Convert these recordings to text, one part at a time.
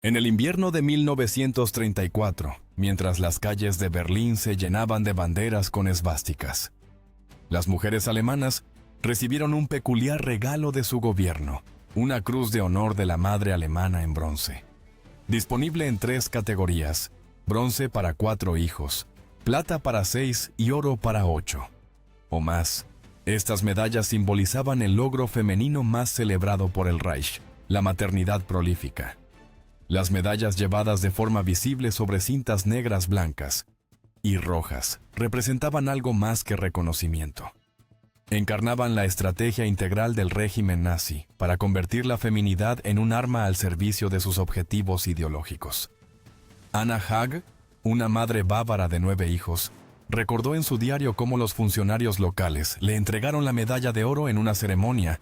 En el invierno de 1934, mientras las calles de Berlín se llenaban de banderas con esvásticas, las mujeres alemanas recibieron un peculiar regalo de su gobierno, una cruz de honor de la madre alemana en bronce. Disponible en 3 categorías: bronce para 4 hijos, plata para 6 y oro para 8 o más. Estas medallas simbolizaban el logro femenino más celebrado por el Reich, la maternidad prolífica. Las medallas llevadas de forma visible sobre cintas negras, blancas y rojas representaban algo más que reconocimiento. Encarnaban la estrategia integral del régimen nazi para convertir la feminidad en un arma al servicio de sus objetivos ideológicos. Anna Haag, una madre bávara de 9 hijos, recordó en su diario cómo los funcionarios locales le entregaron la medalla de oro en una ceremonia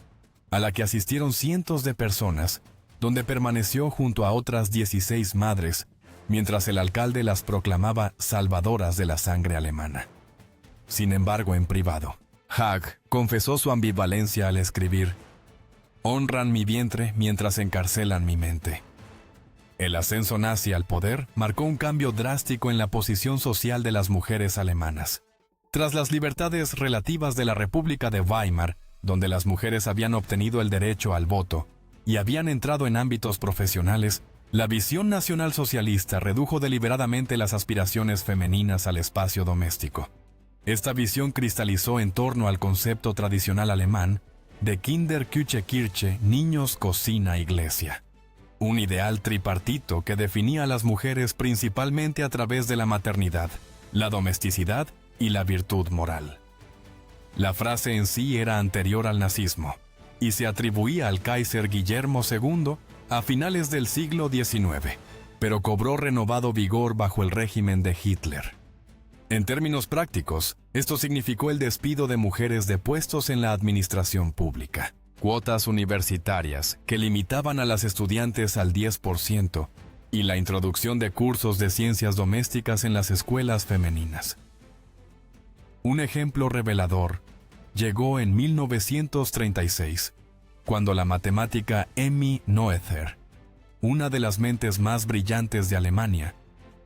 a la que asistieron cientos de personas, donde permaneció junto a otras 16 madres, mientras el alcalde las proclamaba salvadoras de la sangre alemana. Sin embargo, en privado, Haag confesó su ambivalencia al escribir: «Honran mi vientre mientras encarcelan mi mente». El ascenso nazi al poder marcó un cambio drástico en la posición social de las mujeres alemanas. Tras las libertades relativas de la República de Weimar, donde las mujeres habían obtenido el derecho al voto y habían entrado en ámbitos profesionales, la visión nacionalsocialista redujo deliberadamente las aspiraciones femeninas al espacio doméstico. Esta visión cristalizó en torno al concepto tradicional alemán de Kinder, Küche, Kirche, niños, cocina, iglesia. Un ideal tripartito que definía a las mujeres principalmente a través de la maternidad, la domesticidad y la virtud moral. La frase en sí era anterior al nazismo y se atribuía al Kaiser Guillermo II a finales del siglo XIX, pero cobró renovado vigor bajo el régimen de Hitler. En términos prácticos, esto significó el despido de mujeres de puestos en la administración pública, cuotas universitarias que limitaban a las estudiantes al 10% y la introducción de cursos de ciencias domésticas en las escuelas femeninas. Un ejemplo revelador llegó en 1936, cuando la matemática Emmy Noether, una de las mentes más brillantes de Alemania,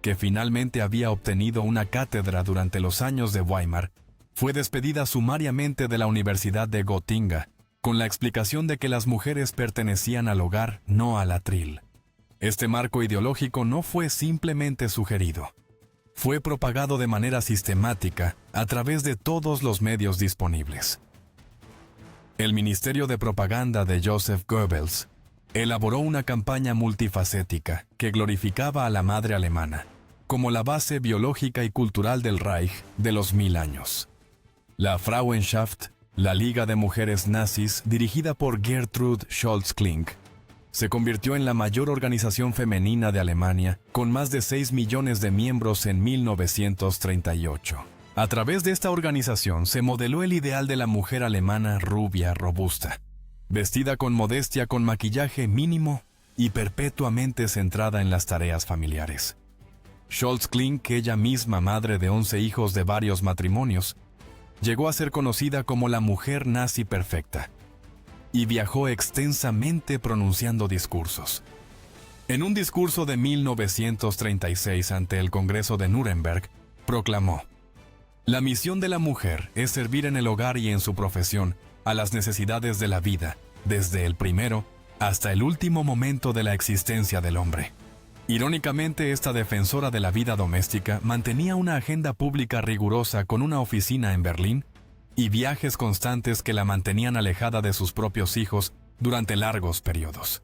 que finalmente había obtenido una cátedra durante los años de Weimar, fue despedida sumariamente de la Universidad de Gotinga, con la explicación de que las mujeres pertenecían al hogar, no al atril. Este marco ideológico no fue simplemente sugerido. Fue propagado de manera sistemática a través de todos los medios disponibles. El Ministerio de Propaganda de Joseph Goebbels elaboró una campaña multifacética que glorificaba a la madre alemana como la base biológica y cultural del Reich de los 1000 años. La Frauenschaft, la Liga de Mujeres Nazis, dirigida por Gertrud Scholz-Klink, se convirtió en la mayor organización femenina de Alemania, con más de 6 millones de miembros en 1938. A través de esta organización se modeló el ideal de la mujer alemana rubia, robusta, vestida con modestia, con maquillaje mínimo y perpetuamente centrada en las tareas familiares. Scholz-Klink, ella misma madre de 11 hijos de varios matrimonios, llegó a ser conocida como la mujer nazi perfecta, y viajó extensamente pronunciando discursos. En un discurso de 1936 ante el Congreso de Nuremberg, proclamó: «La misión de la mujer es servir en el hogar y en su profesión a las necesidades de la vida, desde el primero hasta el último momento de la existencia del hombre». Irónicamente, esta defensora de la vida doméstica mantenía una agenda pública rigurosa con una oficina en Berlín y viajes constantes que la mantenían alejada de sus propios hijos durante largos periodos.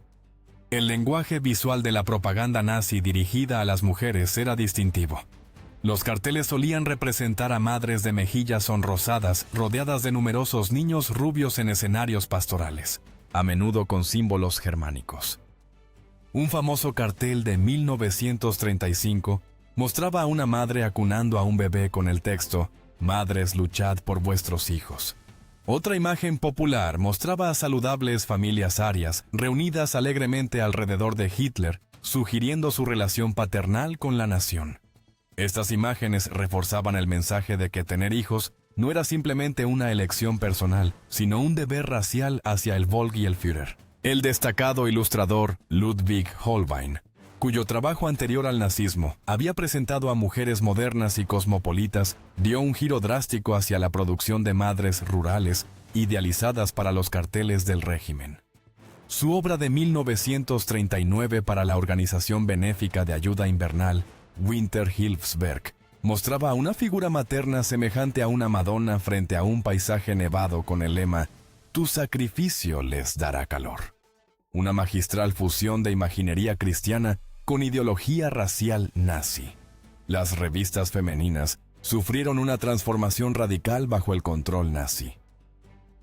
El lenguaje visual de la propaganda nazi dirigida a las mujeres era distintivo. Los carteles solían representar a madres de mejillas sonrosadas rodeadas de numerosos niños rubios en escenarios pastorales, a menudo con símbolos germánicos. Un famoso cartel de 1935 mostraba a una madre acunando a un bebé con el texto: «Madres, luchad por vuestros hijos». Otra imagen popular mostraba a saludables familias arias reunidas alegremente alrededor de Hitler, sugiriendo su relación paternal con la nación. Estas imágenes reforzaban el mensaje de que tener hijos no era simplemente una elección personal, sino un deber racial hacia el Volk y el Führer. El destacado ilustrador Ludwig Holbein cuyo trabajo anterior al nazismo había presentado a mujeres modernas y cosmopolitas, dio un giro drástico hacia la producción de madres rurales, idealizadas para los carteles del régimen. Su obra de 1939 para la organización benéfica de ayuda invernal, Winterhilfswerk, mostraba a una figura materna semejante a una Madonna frente a un paisaje nevado con el lema «Tu sacrificio les dará calor». Una magistral fusión de imaginería cristiana con ideología racial nazi. Las revistas femeninas sufrieron una transformación radical bajo el control nazi.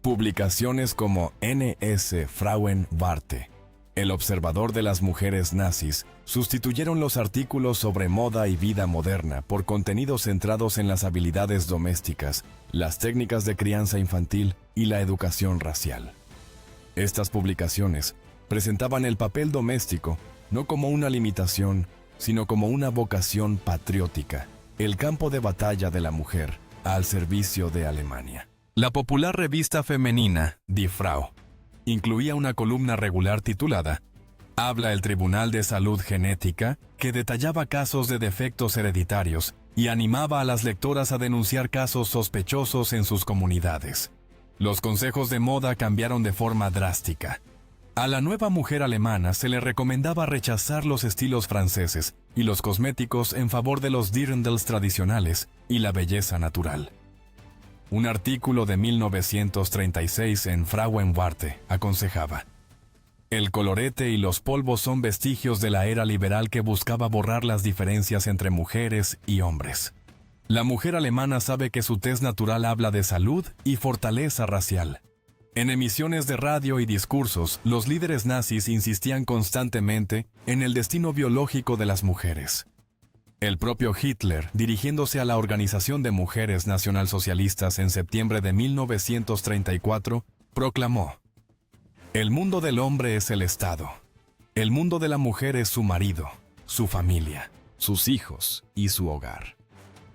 Publicaciones como N.S. Frauenwarte, El observador de las mujeres nazis, sustituyeron los artículos sobre moda y vida moderna por contenidos centrados en las habilidades domésticas, las técnicas de crianza infantil y la educación racial. Estas publicaciones presentaban el papel doméstico no como una limitación, sino como una vocación patriótica, el campo de batalla de la mujer al servicio de Alemania. La popular revista femenina Die Frau incluía una columna regular titulada «Habla el Tribunal de Salud Genética», que detallaba casos de defectos hereditarios y animaba a las lectoras a denunciar casos sospechosos en sus comunidades. Los consejos de moda cambiaron de forma drástica. A la nueva mujer alemana se le recomendaba rechazar los estilos franceses y los cosméticos en favor de los Dirndls tradicionales y la belleza natural. Un artículo de 1936 en Frauenwarte aconsejaba: «El colorete y los polvos son vestigios de la era liberal que buscaba borrar las diferencias entre mujeres y hombres. La mujer alemana sabe que su tez natural habla de salud y fortaleza racial». En emisiones de radio y discursos, los líderes nazis insistían constantemente en el destino biológico de las mujeres. El propio Hitler, dirigiéndose a la Organización de Mujeres Nacionalsocialistas en septiembre de 1934, proclamó: «El mundo del hombre es el Estado. El mundo de la mujer es su marido, su familia, sus hijos y su hogar».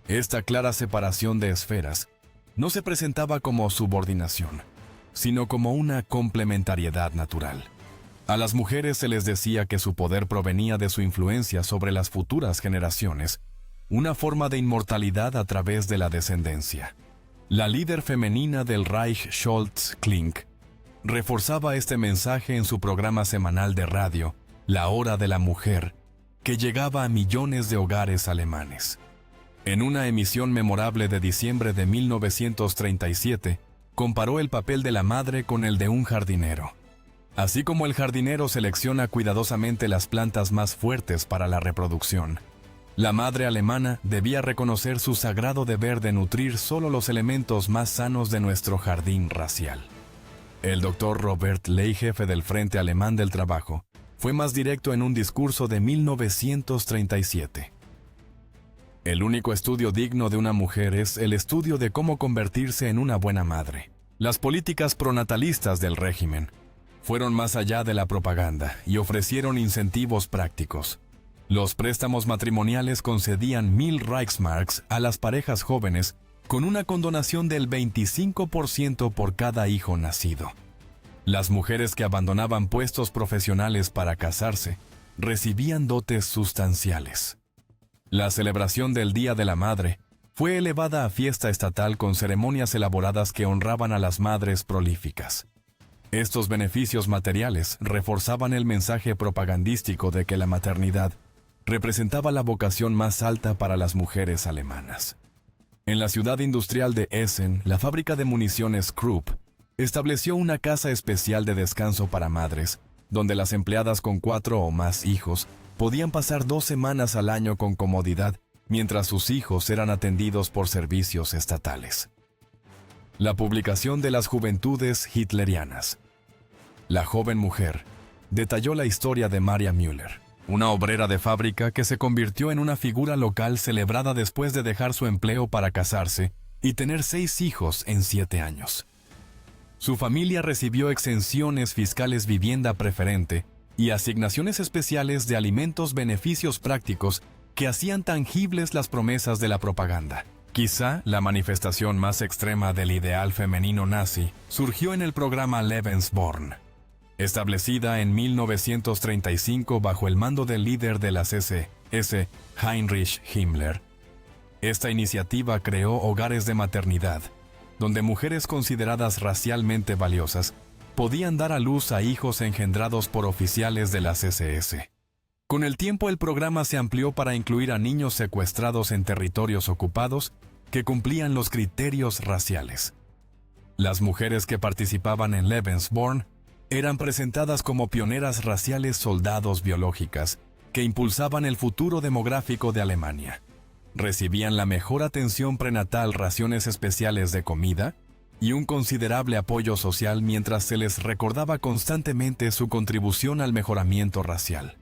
Esta clara separación de esferas no se presentaba como subordinación, sino como una complementariedad natural. A las mujeres se les decía que su poder provenía de su influencia sobre las futuras generaciones, una forma de inmortalidad a través de la descendencia. La líder femenina del Reich, Scholz Klink, reforzaba este mensaje en su programa semanal de radio, La Hora de la Mujer, que llegaba a millones de hogares alemanes. En una emisión memorable de diciembre de 1937, comparó el papel de la madre con el de un jardinero. Así como el jardinero selecciona cuidadosamente las plantas más fuertes para la reproducción, la madre alemana debía reconocer su sagrado deber de nutrir solo los elementos más sanos de nuestro jardín racial. El doctor Robert Ley, jefe del Frente Alemán del Trabajo, fue más directo en un discurso de 1937. El único estudio digno de una mujer es el estudio de cómo convertirse en una buena madre. Las políticas pronatalistas del régimen fueron más allá de la propaganda y ofrecieron incentivos prácticos. Los préstamos matrimoniales concedían 1.000 Reichsmarks a las parejas jóvenes con una condonación del 25% por cada hijo nacido. Las mujeres que abandonaban puestos profesionales para casarse recibían dotes sustanciales. La celebración del Día de la Madre fue elevada a fiesta estatal con ceremonias elaboradas que honraban a las madres prolíficas. Estos beneficios materiales reforzaban el mensaje propagandístico de que la maternidad representaba la vocación más alta para las mujeres alemanas. En la ciudad industrial de Essen, la fábrica de municiones Krupp estableció una casa especial de descanso para madres, donde las empleadas con 4 o más hijos podían pasar 2 semanas al año con comodidad, mientras sus hijos eran atendidos por servicios estatales. La publicación de las Juventudes Hitlerianas. La joven mujer detalló la historia de Maria Müller, una obrera de fábrica que se convirtió en una figura local celebrada después de dejar su empleo para casarse y tener 6 hijos en 7 años. Su familia recibió exenciones fiscales, vivienda preferente y asignaciones especiales de alimentos, beneficios prácticos que hacían tangibles las promesas de la propaganda. Quizá la manifestación más extrema del ideal femenino nazi surgió en el programa Lebensborn. Establecida en 1935 bajo el mando del líder de las SS, Heinrich Himmler, esta iniciativa creó hogares de maternidad, donde mujeres consideradas racialmente valiosas podían dar a luz a hijos engendrados por oficiales de las SS. Con el tiempo el programa se amplió para incluir a niños secuestrados en territorios ocupados que cumplían los criterios raciales. Las mujeres que participaban en Lebensborn eran presentadas como pioneras raciales soldados biológicas que impulsaban el futuro demográfico de Alemania. Recibían la mejor atención prenatal, raciones especiales de comida y un considerable apoyo social mientras se les recordaba constantemente su contribución al mejoramiento racial.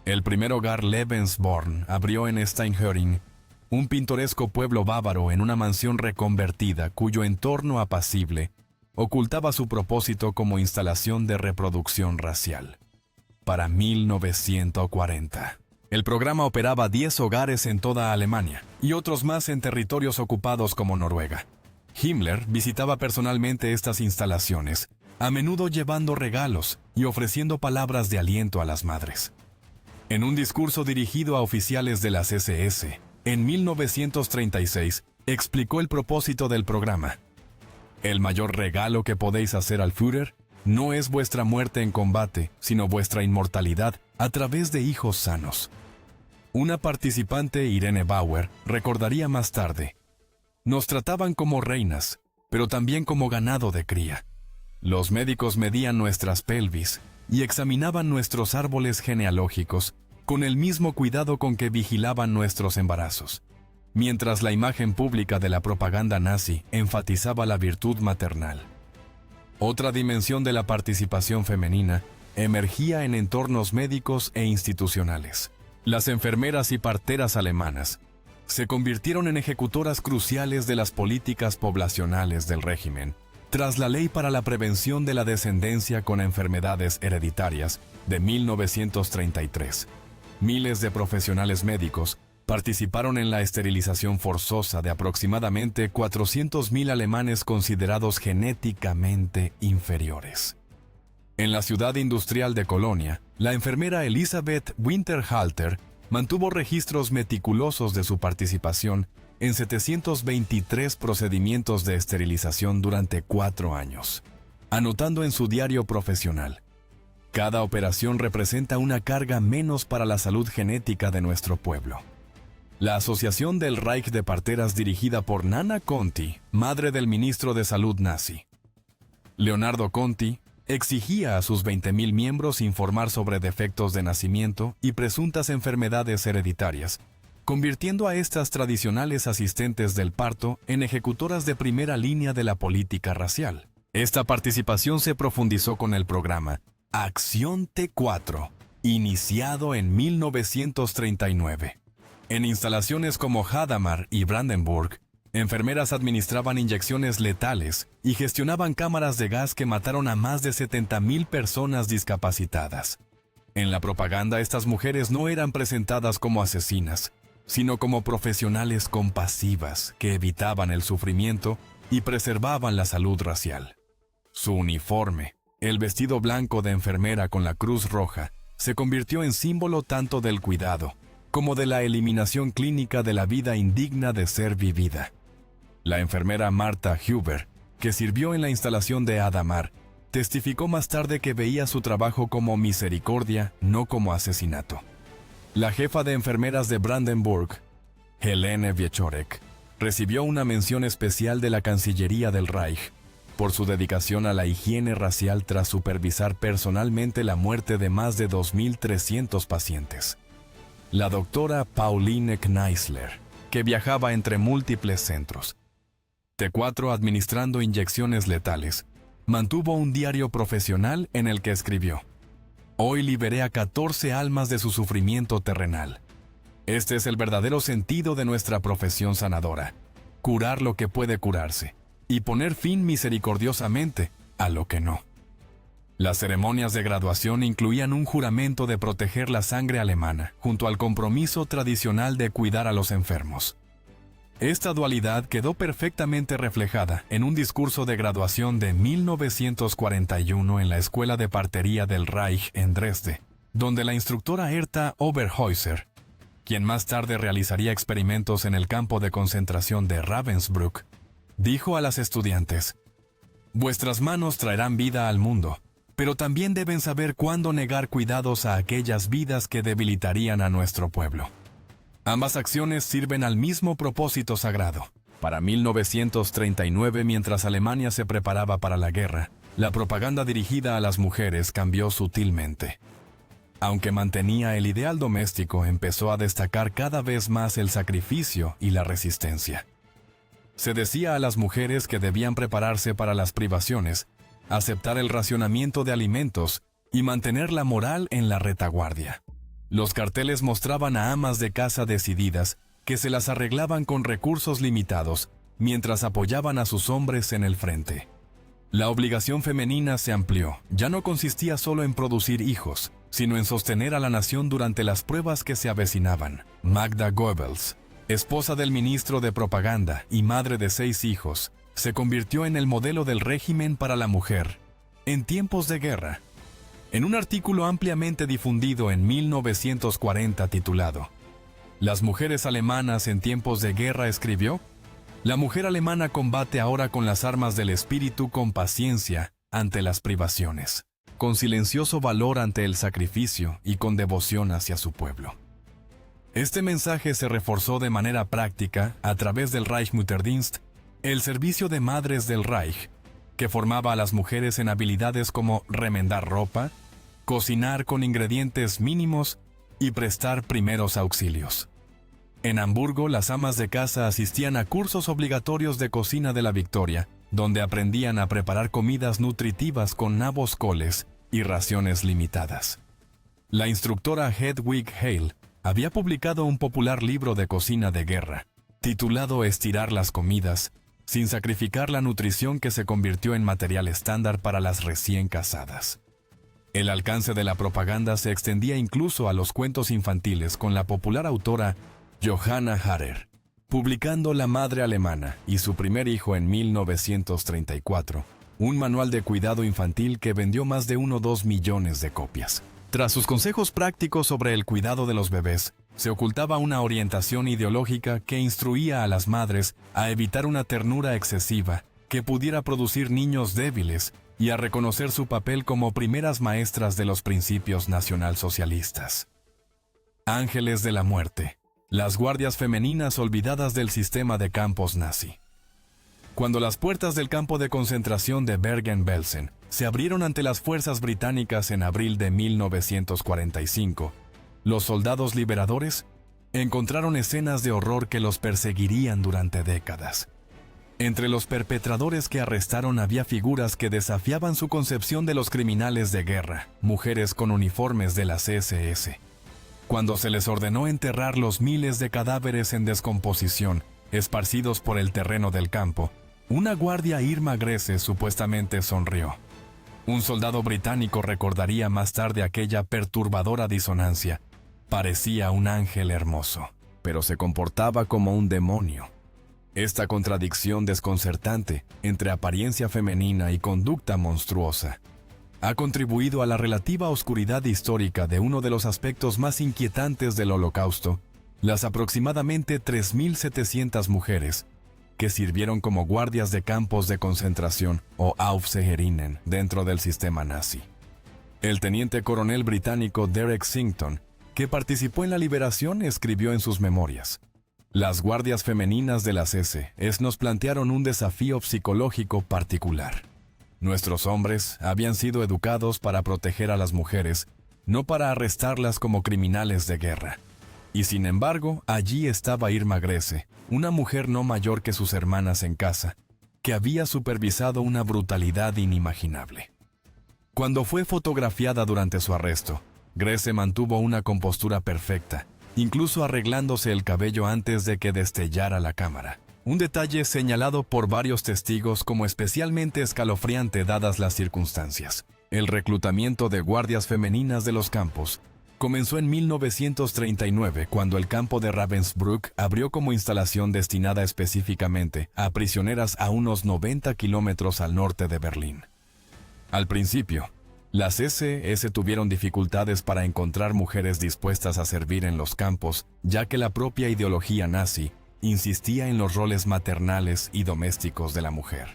El primer hogar Lebensborn abrió en Steinhöring, un pintoresco pueblo bávaro en una mansión reconvertida cuyo entorno apacible ocultaba su propósito como instalación de reproducción racial. Para 1940, el programa operaba 10 hogares en toda Alemania y otros más en territorios ocupados como Noruega. Himmler visitaba personalmente estas instalaciones, a menudo llevando regalos y ofreciendo palabras de aliento a las madres. En un discurso dirigido a oficiales de las SS, en 1936, explicó el propósito del programa. El mayor regalo que podéis hacer al Führer no es vuestra muerte en combate, sino vuestra inmortalidad a través de hijos sanos. Una participante, Irene Bauer, recordaría más tarde: nos trataban como reinas, pero también como ganado de cría. Los médicos medían nuestras pelvis y examinaban nuestros árboles genealógicos con el mismo cuidado con que vigilaban nuestros embarazos, mientras la imagen pública de la propaganda nazi enfatizaba la virtud maternal. Otra dimensión de la participación femenina emergía en entornos médicos e institucionales. Las enfermeras y parteras alemanas se convirtieron en ejecutoras cruciales de las políticas poblacionales del régimen, tras la Ley para la Prevención de la Descendencia con Enfermedades Hereditarias de 1933. Miles de profesionales médicos participaron en la esterilización forzosa de aproximadamente 400.000 alemanes considerados genéticamente inferiores. En la ciudad industrial de Colonia, la enfermera Elisabeth Winterhalter mantuvo registros meticulosos de su participación en 723 procedimientos de esterilización durante 4 años, anotando en su diario profesional: cada operación representa una carga menos para la salud genética de nuestro pueblo. La Asociación del Reich de Parteras, dirigida por Nana Conti, madre del ministro de Salud nazi. Leonardo Conti exigía a sus 20.000 miembros informar sobre defectos de nacimiento y presuntas enfermedades hereditarias, convirtiendo a estas tradicionales asistentes del parto en ejecutoras de primera línea de la política racial. Esta participación se profundizó con el programa Acción T4, iniciado en 1939. En instalaciones como Hadamar y Brandenburg, enfermeras administraban inyecciones letales y gestionaban cámaras de gas que mataron a más de 70.000 personas discapacitadas. En la propaganda, estas mujeres no eran presentadas como asesinas, sino como profesionales compasivas que evitaban el sufrimiento y preservaban la salud racial. Su uniforme, el vestido blanco de enfermera con la cruz roja, se convirtió en símbolo tanto del cuidado como de la eliminación clínica de la vida indigna de ser vivida. La enfermera Martha Huber, que sirvió en la instalación de Hadamar, testificó más tarde que veía su trabajo como misericordia, no como asesinato. La jefa de enfermeras de Brandenburg, Helene Wieczorek, recibió una mención especial de la Cancillería del Reich por su dedicación a la higiene racial tras supervisar personalmente la muerte de más de 2.300 pacientes. La doctora Pauline Kneisler, que viajaba entre múltiples centros, T4 administrando inyecciones letales, mantuvo un diario profesional en el que escribió: hoy liberé a 14 almas de su sufrimiento terrenal. Este es el verdadero sentido de nuestra profesión sanadora: curar lo que puede curarse y poner fin misericordiosamente a lo que no. Las ceremonias de graduación incluían un juramento de proteger la sangre alemana, junto al compromiso tradicional de cuidar a los enfermos. Esta dualidad quedó perfectamente reflejada en un discurso de graduación de 1941 en la Escuela de Partería del Reich en Dresde, donde la instructora Herta Oberhäuser, quien más tarde realizaría experimentos en el campo de concentración de Ravensbrück, dijo a las estudiantes: «Vuestras manos traerán vida al mundo, pero también deben saber cuándo negar cuidados a aquellas vidas que debilitarían a nuestro pueblo». Ambas acciones sirven al mismo propósito sagrado. Para 1939, mientras Alemania se preparaba para la guerra, la propaganda dirigida a las mujeres cambió sutilmente. Aunque mantenía el ideal doméstico, empezó a destacar cada vez más el sacrificio y la resistencia. Se decía a las mujeres que debían prepararse para las privaciones, aceptar el racionamiento de alimentos y mantener la moral en la retaguardia. Los carteles mostraban a amas de casa decididas que se las arreglaban con recursos limitados mientras apoyaban a sus hombres en el frente. La obligación femenina se amplió. Ya no consistía solo en producir hijos, sino en sostener a la nación durante las pruebas que se avecinaban. Magda Goebbels, esposa del ministro de propaganda y madre de 6 hijos, se convirtió en el modelo del régimen para la mujer en tiempos de guerra. En un artículo ampliamente difundido en 1940 titulado «Las mujeres alemanas en tiempos de guerra», escribió: «La mujer alemana combate ahora con las armas del espíritu con paciencia ante las privaciones, con silencioso valor ante el sacrificio y con devoción hacia su pueblo». Este mensaje se reforzó de manera práctica a través del Reichsmutterdienst, el servicio de madres del Reich, que formaba a las mujeres en habilidades como remendar ropa, cocinar con ingredientes mínimos y prestar primeros auxilios. En Hamburgo, las amas de casa asistían a cursos obligatorios de cocina de la Victoria, donde aprendían a preparar comidas nutritivas con nabos coles y raciones limitadas. La instructora Hedwig Hale había publicado un popular libro de cocina de guerra, titulado Estirar las comidas, sin sacrificar la nutrición, que se convirtió en material estándar para las recién casadas. El alcance de la propaganda se extendía incluso a los cuentos infantiles, con la popular autora Johanna Harrer, publicando La madre alemana y su primer hijo en 1934, un manual de cuidado infantil que vendió más de 1,2 millones de copias. Tras sus consejos prácticos sobre el cuidado de los bebés, se ocultaba una orientación ideológica que instruía a las madres a evitar una ternura excesiva que pudiera producir niños débiles y a reconocer su papel como primeras maestras de los principios nacionalsocialistas. Ángeles de la muerte, las guardias femeninas olvidadas del sistema de campos nazi. Cuando las puertas del campo de concentración de Bergen-Belsen se abrieron ante las fuerzas británicas en abril de 1945, los soldados liberadores encontraron escenas de horror que los perseguirían durante décadas. Entre los perpetradores que arrestaron había figuras que desafiaban su concepción de los criminales de guerra, mujeres con uniformes de las SS. Cuando se les ordenó enterrar los miles de cadáveres en descomposición, esparcidos por el terreno del campo, una guardia Irma Grese supuestamente sonrió. Un soldado británico recordaría más tarde aquella perturbadora disonancia. Parecía un ángel hermoso, pero se comportaba como un demonio. Esta contradicción desconcertante entre apariencia femenina y conducta monstruosa ha contribuido a la relativa oscuridad histórica de uno de los aspectos más inquietantes del Holocausto, las aproximadamente 3.700 mujeres que sirvieron como guardias de campos de concentración o Aufseherinnen dentro del sistema nazi. El teniente coronel británico Derek Sington, que participó en la liberación, escribió en sus memorias: «Las guardias femeninas de las SS nos plantearon un desafío psicológico particular. Nuestros hombres habían sido educados para proteger a las mujeres, no para arrestarlas como criminales de guerra. Y sin embargo, allí estaba Irma Grese, una mujer no mayor que sus hermanas en casa, que había supervisado una brutalidad inimaginable». Cuando fue fotografiada durante su arresto, Grese mantuvo una compostura perfecta, incluso arreglándose el cabello antes de que destellara la cámara. Un detalle señalado por varios testigos como especialmente escalofriante dadas las circunstancias. El reclutamiento de guardias femeninas de los campos comenzó en 1939, cuando el campo de Ravensbrück abrió como instalación destinada específicamente a prisioneras a unos 90 kilómetros al norte de Berlín. Al principio, las SS tuvieron dificultades para encontrar mujeres dispuestas a servir en los campos, ya que la propia ideología nazi insistía en los roles maternales y domésticos de la mujer.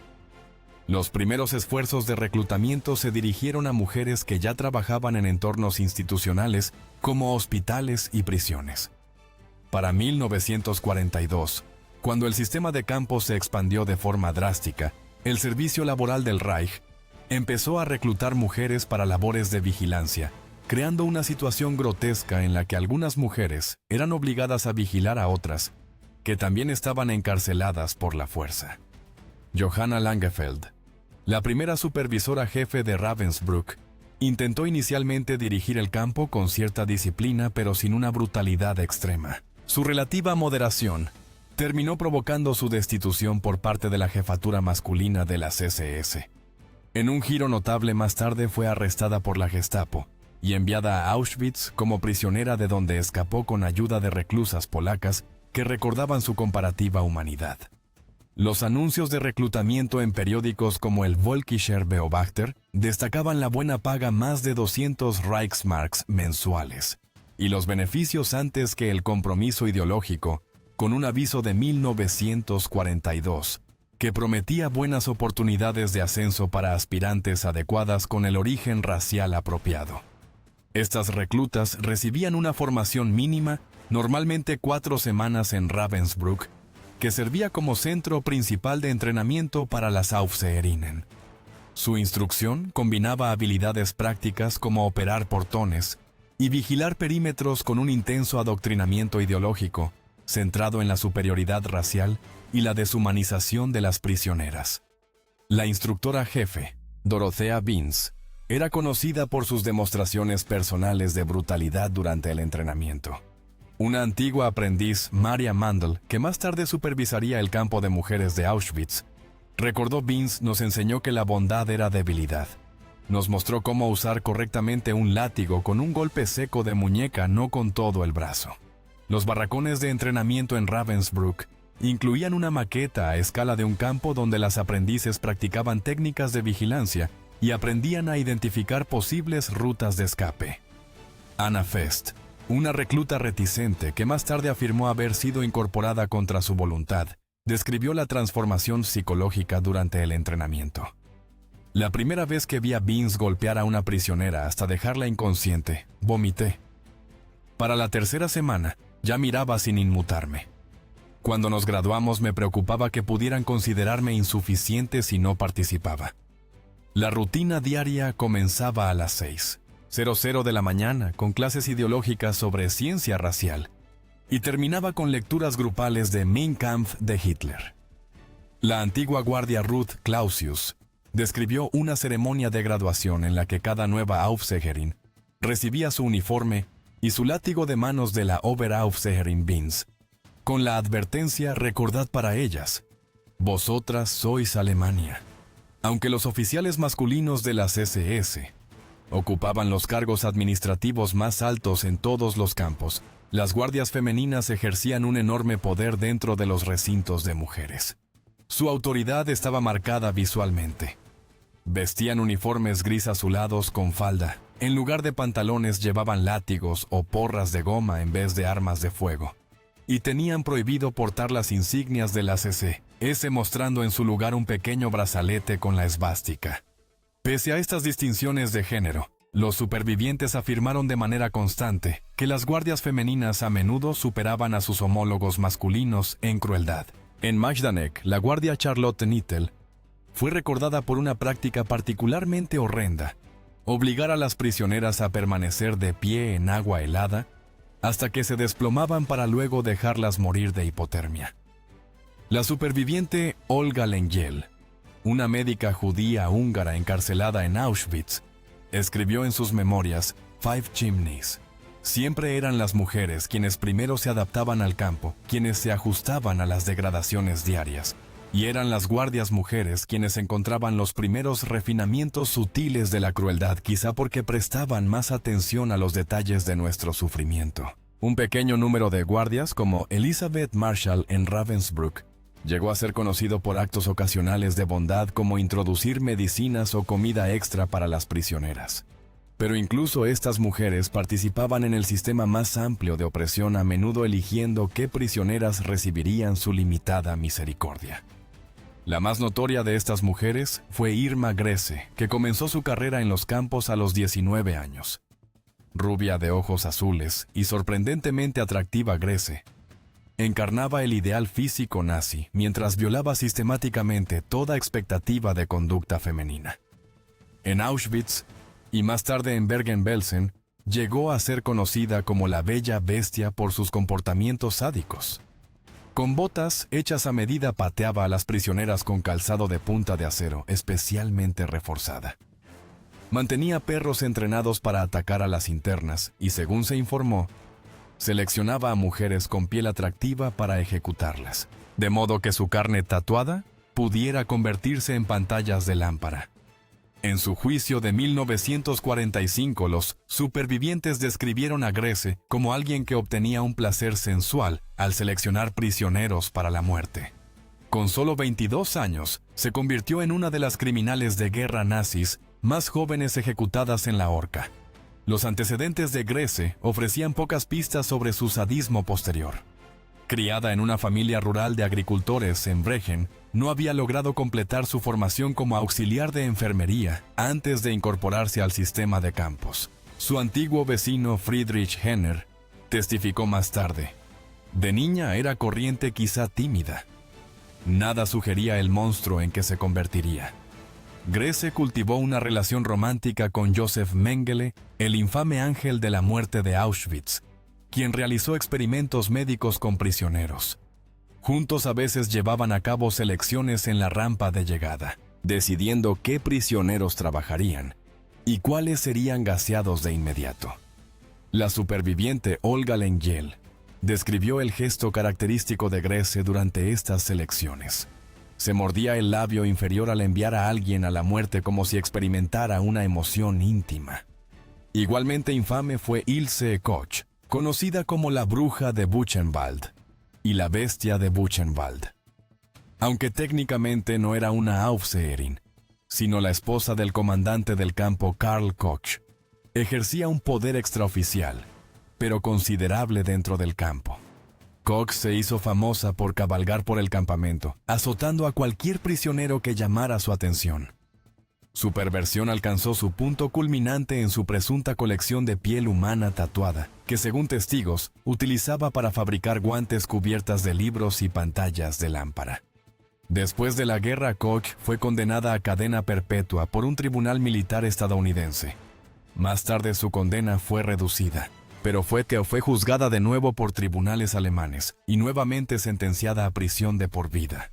Los primeros esfuerzos de reclutamiento se dirigieron a mujeres que ya trabajaban en entornos institucionales como hospitales y prisiones. Para 1942, cuando el sistema de campos se expandió de forma drástica, el Servicio Laboral del Reich empezó a reclutar mujeres para labores de vigilancia, creando una situación grotesca en la que algunas mujeres eran obligadas a vigilar a otras, que también estaban encarceladas por la fuerza. Johanna Langefeld, la primera supervisora jefe de Ravensbrück, intentó inicialmente dirigir el campo con cierta disciplina, pero sin una brutalidad extrema. Su relativa moderación terminó provocando su destitución por parte de la jefatura masculina de las SS. En un giro notable más tarde fue arrestada por la Gestapo y enviada a Auschwitz como prisionera, de donde escapó con ayuda de reclusas polacas que recordaban su comparativa humanidad. Los anuncios de reclutamiento en periódicos como el Völkischer Beobachter destacaban la buena paga, más de 200 Reichsmarks mensuales, y los beneficios antes que el compromiso ideológico, con un aviso de 1942 que prometía buenas oportunidades de ascenso para aspirantes adecuadas con el origen racial apropiado. Estas reclutas recibían una formación mínima, normalmente 4 semanas en Ravensbrück, que servía como centro principal de entrenamiento para las Aufseherinnen. Su instrucción combinaba habilidades prácticas como operar portones y vigilar perímetros, con un intenso adoctrinamiento ideológico centrado en la superioridad racial y la deshumanización de las prisioneras. La instructora jefe, Dorothea Binz, era conocida por sus demostraciones personales de brutalidad durante el entrenamiento. Una antigua aprendiz, Maria Mandl, que más tarde supervisaría el campo de mujeres de Auschwitz, recordó: Binz nos enseñó que la bondad era debilidad. Nos mostró cómo usar correctamente un látigo con un golpe seco de muñeca, no con todo el brazo. Los barracones de entrenamiento en Ravensbrück incluían una maqueta a escala de un campo donde las aprendices practicaban técnicas de vigilancia y aprendían a identificar posibles rutas de escape. Anna Fest, una recluta reticente que más tarde afirmó haber sido incorporada contra su voluntad, describió la transformación psicológica durante el entrenamiento. La primera vez que vi a Binz golpear a una prisionera hasta dejarla inconsciente, vomité. Para la tercera semana, ya miraba sin inmutarme. Cuando nos graduamos, me preocupaba que pudieran considerarme insuficiente si no participaba. La rutina diaria comenzaba a las 6:00 de la mañana, con clases ideológicas sobre ciencia racial, y terminaba con lecturas grupales de Mein Kampf de Hitler. La antigua guardia Ruth Clausius describió una ceremonia de graduación en la que cada nueva Aufseherin recibía su uniforme y su látigo de manos de la Oberaufseherin Binz, con la advertencia: recordad para ellas, vosotras sois Alemania. Aunque los oficiales masculinos de las SS ocupaban los cargos administrativos más altos en todos los campos, las guardias femeninas ejercían un enorme poder dentro de los recintos de mujeres. Su autoridad estaba marcada visualmente. Vestían uniformes gris azulados con falda. En lugar de pantalones llevaban látigos o porras de goma en vez de armas de fuego. Y tenían prohibido portar las insignias de la SS, mostrando en su lugar un pequeño brazalete con la esvástica. Pese a estas distinciones de género, los supervivientes afirmaron de manera constante que las guardias femeninas a menudo superaban a sus homólogos masculinos en crueldad. En Majdanek, la guardia Charlotte Nittel fue recordada por una práctica particularmente horrenda: obligar a las prisioneras a permanecer de pie en agua helada hasta que se desplomaban para luego dejarlas morir de hipotermia. La superviviente Olga Lengyel, una médica judía húngara encarcelada en Auschwitz, escribió en sus memorias Five Chimneys: siempre eran las mujeres quienes primero se adaptaban al campo, quienes se ajustaban a las degradaciones diarias, Y eran las guardias mujeres quienes encontraban los primeros refinamientos sutiles de la crueldad, quizá porque prestaban más atención a los detalles de nuestro sufrimiento. Un pequeño número de guardias, como Elizabeth Marshall en Ravensbrück, llegó a ser conocido por actos ocasionales de bondad como introducir medicinas o comida extra para las prisioneras. Pero incluso estas mujeres participaban en el sistema más amplio de opresión, a menudo eligiendo qué prisioneras recibirían su limitada misericordia. La más notoria de estas mujeres fue Irma Grese, que comenzó su carrera en los campos a los 19 años. Rubia de ojos azules y sorprendentemente atractiva, Grese encarnaba el ideal físico nazi mientras violaba sistemáticamente toda expectativa de conducta femenina. En Auschwitz y más tarde en Bergen-Belsen, llegó a ser conocida como la Bella Bestia por sus comportamientos sádicos. Con botas hechas a medida pateaba a las prisioneras con calzado de punta de acero, especialmente reforzada. Mantenía perros entrenados para atacar a las internas y, según se informó, seleccionaba a mujeres con piel atractiva para ejecutarlas, de modo que su carne tatuada pudiera convertirse en pantallas de lámpara. En su juicio de 1945, los supervivientes describieron a Grese como alguien que obtenía un placer sensual al seleccionar prisioneros para la muerte. Con solo 22 años, se convirtió en una de las criminales de guerra nazis más jóvenes ejecutadas en la horca. Los antecedentes de Grese ofrecían pocas pistas sobre su sadismo posterior. Criada en una familia rural de agricultores en Bregen, no había logrado completar su formación como auxiliar de enfermería antes de incorporarse al sistema de campos. Su antiguo vecino Friedrich Henner testificó más tarde: de niña era corriente, quizá tímida. Nada sugería el monstruo en que se convertiría. Grese cultivó una relación romántica con Josef Mengele, el infame ángel de la muerte de Auschwitz, quien realizó experimentos médicos con prisioneros. Juntos a veces llevaban a cabo selecciones en la rampa de llegada, decidiendo qué prisioneros trabajarían y cuáles serían gaseados de inmediato. La superviviente Olga Lengyel describió el gesto característico de Grese durante estas selecciones. Se mordía el labio inferior al enviar a alguien a la muerte como si experimentara una emoción íntima. Igualmente infame fue Ilse Koch, conocida como la bruja de Buchenwald y la bestia de Buchenwald. Aunque técnicamente no era una Aufseherin, sino la esposa del comandante del campo Karl Koch, ejercía un poder extraoficial, pero considerable dentro del campo. Koch se hizo famosa por cabalgar por el campamento, azotando a cualquier prisionero que llamara su atención. Su perversión alcanzó su punto culminante en su presunta colección de piel humana tatuada, que según testigos, utilizaba para fabricar guantes cubiertas de libros y pantallas de lámpara. Después de la guerra, Koch fue condenada a cadena perpetua por un tribunal militar estadounidense. Más tarde su condena fue reducida, pero fue juzgada de nuevo por tribunales alemanes y nuevamente sentenciada a prisión de por vida.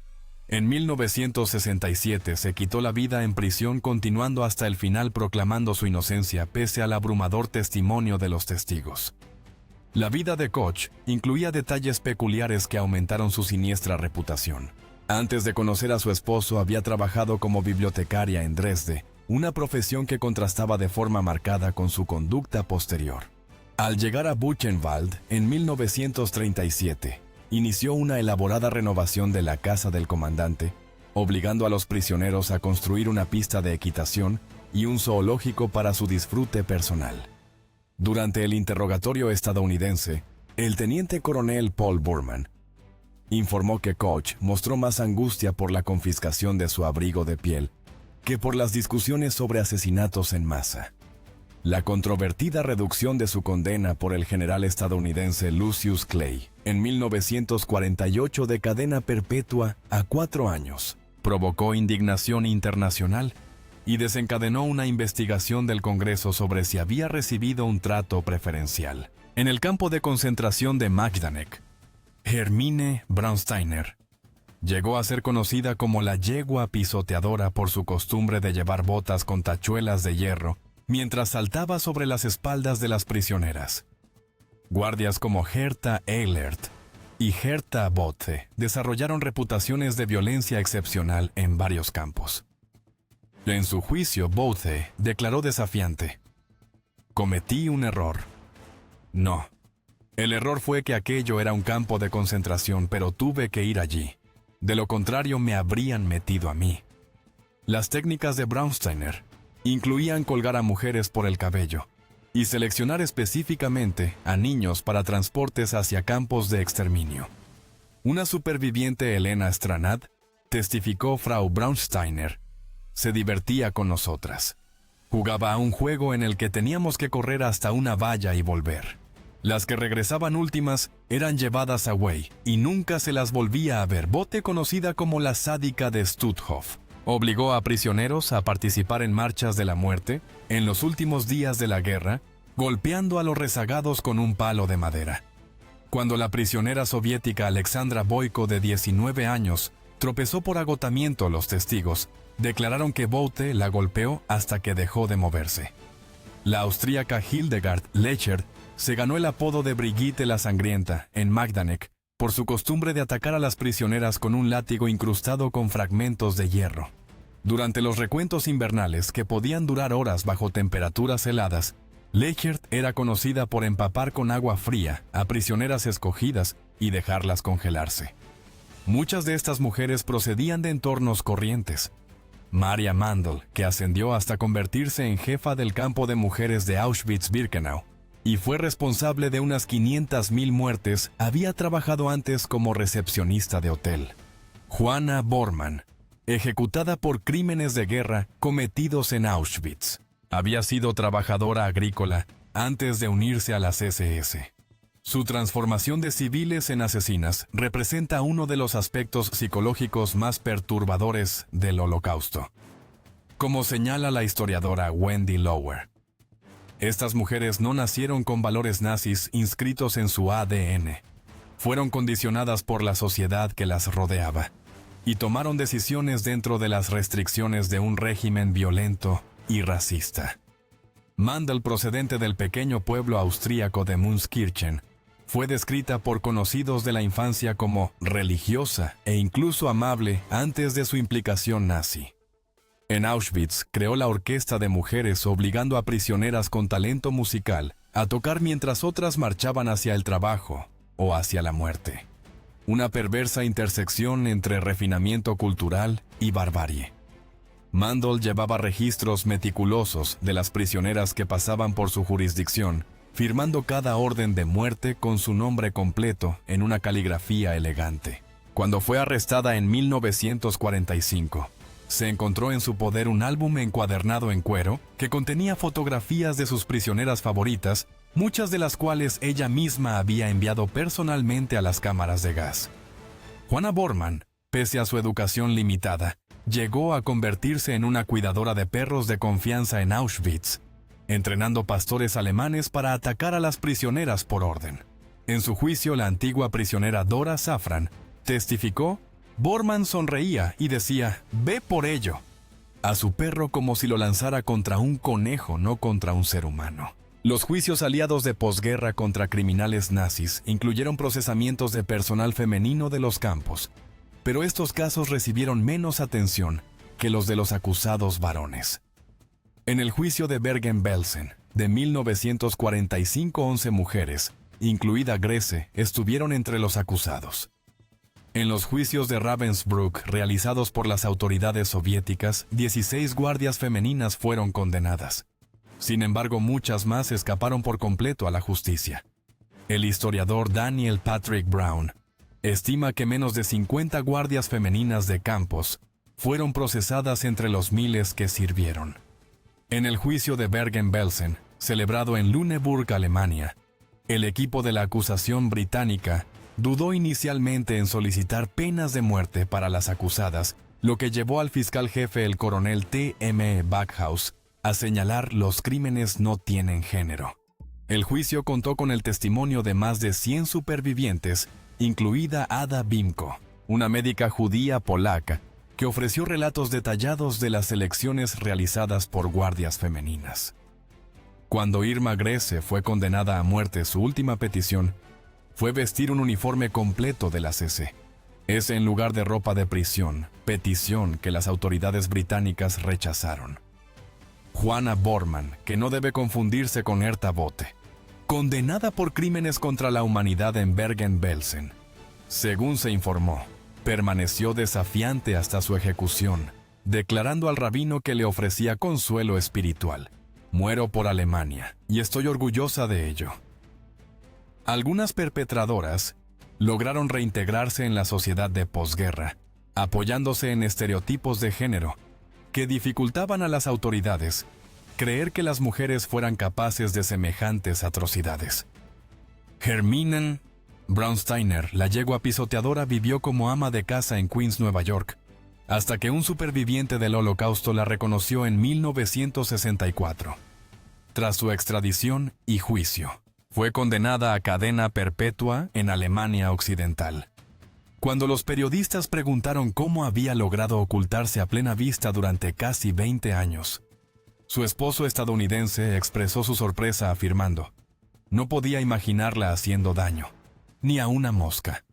En 1967 se quitó la vida en prisión, continuando hasta el final proclamando su inocencia pese al abrumador testimonio de los testigos. La vida de Koch incluía detalles peculiares que aumentaron su siniestra reputación. Antes de conocer a su esposo había trabajado como bibliotecaria en Dresde, una profesión que contrastaba de forma marcada con su conducta posterior. Al llegar a Buchenwald en 1937, inició una elaborada renovación de la casa del comandante, obligando a los prisioneros a construir una pista de equitación y un zoológico para su disfrute personal. Durante el interrogatorio estadounidense, el teniente coronel Paul Burman informó que Koch mostró más angustia por la confiscación de su abrigo de piel que por las discusiones sobre asesinatos en masa. La controvertida reducción de su condena por el general estadounidense Lucius Clay en 1948 de cadena perpetua a 4 años provocó indignación internacional y desencadenó una investigación del Congreso sobre si había recibido un trato preferencial. En el campo de concentración de Majdanek, Hermine Braunsteiner llegó a ser conocida como la yegua pisoteadora por su costumbre de llevar botas con tachuelas de hierro mientras saltaba sobre las espaldas de las prisioneras. Guardias como Hertha Ehlert y Herta Bothe desarrollaron reputaciones de violencia excepcional en varios campos. En su juicio, Bothe declaró desafiante: «Cometí un error. No. El error fue que aquello era un campo de concentración, pero tuve que ir allí. De lo contrario, me habrían metido a mí». Las técnicas de Braunsteiner incluían colgar a mujeres por el cabello y seleccionar específicamente a niños para transportes hacia campos de exterminio. Una superviviente, Elena Stranad, testificó: Frau Braunsteiner se divertía con nosotras. Jugaba a un juego en el que teníamos que correr hasta una valla y volver. Las que regresaban últimas eran llevadas a Wey y nunca se las volvía a ver. Bothe, conocida como la sádica de Stutthof, obligó a prisioneros a participar en marchas de la muerte en los últimos días de la guerra, golpeando a los rezagados con un palo de madera. Cuando la prisionera soviética Alexandra Boyko, de 19 años, tropezó por agotamiento, los testigos declararon que Bothe la golpeó hasta que dejó de moverse. La austríaca Hildegard Lechert se ganó el apodo de Brigitte la Sangrienta en Majdanek por su costumbre de atacar a las prisioneras con un látigo incrustado con fragmentos de hierro. Durante los recuentos invernales, que podían durar horas bajo temperaturas heladas, Lechert era conocida por empapar con agua fría a prisioneras escogidas y dejarlas congelarse. Muchas de estas mujeres procedían de entornos corrientes. Maria Mandl, que ascendió hasta convertirse en jefa del campo de mujeres de Auschwitz-Birkenau y fue responsable de unas 500.000 muertes, había trabajado antes como recepcionista de hotel. Juana Bormann, ejecutada por crímenes de guerra cometidos en Auschwitz, había sido trabajadora agrícola antes de unirse a las SS. Su transformación de civiles en asesinas representa uno de los aspectos psicológicos más perturbadores del Holocausto. Como señala la historiadora Wendy Lower, estas mujeres no nacieron con valores nazis inscritos en su ADN. Fueron condicionadas por la sociedad que las rodeaba y tomaron decisiones dentro de las restricciones de un régimen violento y racista. Mandl, procedente del pequeño pueblo austríaco de Münzkirchen, fue descrita por conocidos de la infancia como religiosa e incluso amable antes de su implicación nazi. En Auschwitz creó la orquesta de mujeres, obligando a prisioneras con talento musical a tocar mientras otras marchaban hacia el trabajo o hacia la muerte. Una perversa intersección entre refinamiento cultural y barbarie. Mandl llevaba registros meticulosos de las prisioneras que pasaban por su jurisdicción, firmando cada orden de muerte con su nombre completo en una caligrafía elegante. Cuando fue arrestada en 1945, se encontró en su poder un álbum encuadernado en cuero que contenía fotografías de sus prisioneras favoritas, muchas de las cuales ella misma había enviado personalmente a las cámaras de gas. Juana Bormann, pese a su educación limitada, llegó a convertirse en una cuidadora de perros de confianza en Auschwitz, entrenando pastores alemanes para atacar a las prisioneras por orden. En su juicio, la antigua prisionera Dora Safran testificó: Bormann sonreía y decía, «Ve por ello», a su perro como si lo lanzara contra un conejo, no contra un ser humano. Los juicios aliados de posguerra contra criminales nazis incluyeron procesamientos de personal femenino de los campos, pero estos casos recibieron menos atención que los de los acusados varones. En el juicio de Bergen-Belsen, de 1945, 11 mujeres, incluida Grese, estuvieron entre los acusados. En los juicios de Ravensbrück realizados por las autoridades soviéticas, 16 guardias femeninas fueron condenadas. Sin embargo, muchas más escaparon por completo a la justicia. El historiador Daniel Patrick Brown estima que menos de 50 guardias femeninas de campos fueron procesadas entre los miles que sirvieron. En el juicio de Bergen-Belsen, celebrado en Lüneburg, Alemania, el equipo de la acusación británica dudó inicialmente en solicitar penas de muerte para las acusadas, lo que llevó al fiscal jefe, el coronel T.M. Backhaus, a señalar: los crímenes no tienen género. El juicio contó con el testimonio de más de 100 supervivientes, incluida Ada Bimko, una médica judía polaca, que ofreció relatos detallados de las elecciones realizadas por guardias femeninas. Cuando Irma Grese fue condenada a muerte, su última petición fue vestir un uniforme completo de la SS. Ese en lugar de ropa de prisión, petición que las autoridades británicas rechazaron. Juana Bormann, que no debe confundirse con Herta Bote, condenada por crímenes contra la humanidad en Bergen-Belsen. Según se informó, permaneció desafiante hasta su ejecución, declarando al rabino que le ofrecía consuelo espiritual. Muero por Alemania, y estoy orgullosa de ello. Algunas perpetradoras lograron reintegrarse en la sociedad de posguerra, apoyándose en estereotipos de género que dificultaban a las autoridades creer que las mujeres fueran capaces de semejantes atrocidades. Hermine Braunsteiner, la yegua pisoteadora, vivió como ama de casa en Queens, Nueva York, hasta que un superviviente del Holocausto la reconoció en 1964. Tras su extradición y juicio, fue condenada a cadena perpetua en Alemania Occidental. Cuando los periodistas preguntaron cómo había logrado ocultarse a plena vista durante casi 20 años, su esposo estadounidense expresó su sorpresa afirmando: no podía imaginarla haciendo daño, ni a una mosca.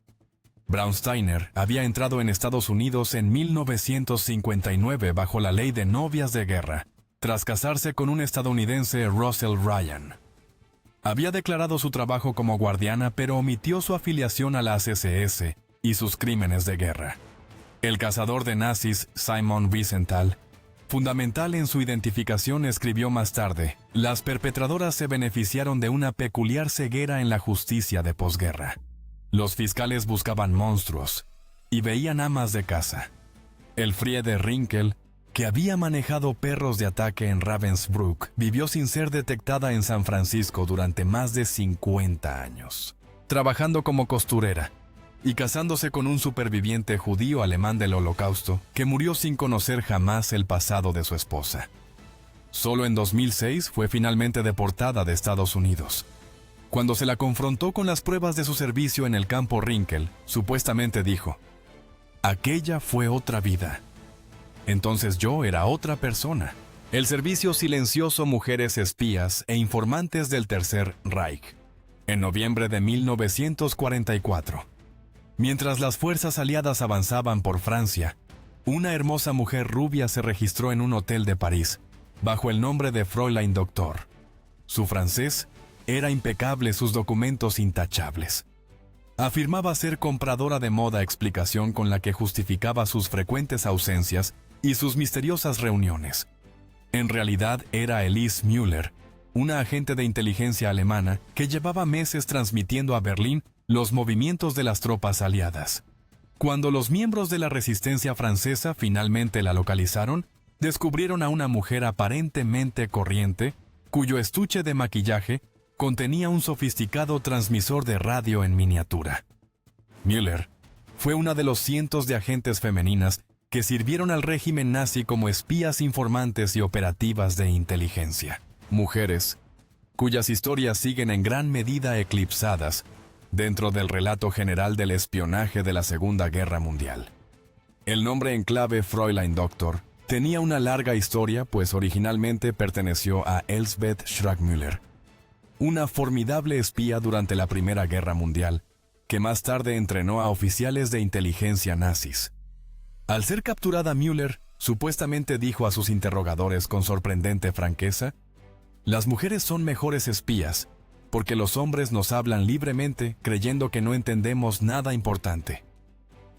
Braunsteiner había entrado en Estados Unidos en 1959 bajo la ley de novias de guerra, tras casarse con un estadounidense, Russell Ryan. Había declarado su trabajo como guardiana, pero omitió su afiliación a la SS y sus crímenes de guerra. El cazador de nazis, Simon Wiesenthal, fundamental en su identificación, escribió más tarde: las perpetradoras se beneficiaron de una peculiar ceguera en la justicia de posguerra. Los fiscales buscaban monstruos y veían amas de casa. Elfriede Rinkel, que había manejado perros de ataque en Ravensbrück, vivió sin ser detectada en San Francisco durante más de 50 años, trabajando como costurera y casándose con un superviviente judío alemán del Holocausto que murió sin conocer jamás el pasado de su esposa. Solo en 2006 fue finalmente deportada de Estados Unidos. Cuando se la confrontó con las pruebas de su servicio en el campo Rinkel, supuestamente dijo: aquella fue otra vida. Entonces yo era otra persona. El servicio silencióso mujeres espías e informantes del Tercer Reich. En noviembre de 1944. Mientras las fuerzas aliadas avanzaban por Francia, una hermosa mujer rubia se registró en un hotel de París, bajo el nombre de Fräulein Doctor. Su francés era impecable, sus documentos intachables. Afirmaba ser compradora de moda, explicación con la que justificaba sus frecuentes ausencias y sus misteriosas reuniones. En realidad era Elise Müller, una agente de inteligencia alemana que llevaba meses transmitiendo a Berlín los movimientos de las tropas aliadas. Cuando los miembros de la resistencia francesa finalmente la localizaron, descubrieron a una mujer aparentemente corriente, cuyo estuche de maquillaje contenía un sofisticado transmisor de radio en miniatura. Müller fue una de los cientos de agentes femeninas que sirvieron al régimen nazi como espías, informantes y operativas de inteligencia. Mujeres cuyas historias siguen en gran medida eclipsadas dentro del relato general del espionaje de la Segunda Guerra Mundial. El nombre en clave Fräulein Doctor tenía una larga historia, pues originalmente perteneció a Elsbeth Schrackmüller, una formidable espía durante la Primera Guerra Mundial, que más tarde entrenó a oficiales de inteligencia nazis. Al ser capturada, Müller supuestamente dijo a sus interrogadores con sorprendente franqueza: las mujeres son mejores espías, porque los hombres nos hablan libremente creyendo que no entendemos nada importante.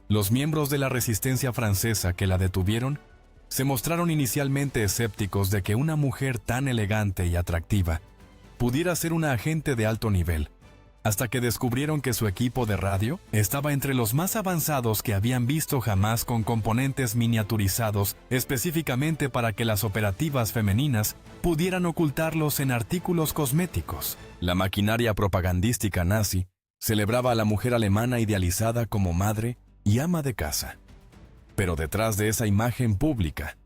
Los miembros de la resistencia francesa que la detuvieron se mostraron inicialmente escépticos de que una mujer tan elegante y atractiva pudiera ser una agente de alto nivel, hasta que descubrieron que su equipo de radio estaba entre los más avanzados que habían visto jamás, con componentes miniaturizados específicamente para que las operativas femeninas pudieran ocultarlos en artículos cosméticos. La maquinaria propagandística nazi celebraba a la mujer alemana idealizada como madre y ama de casa. Pero detrás de esa imagen pública,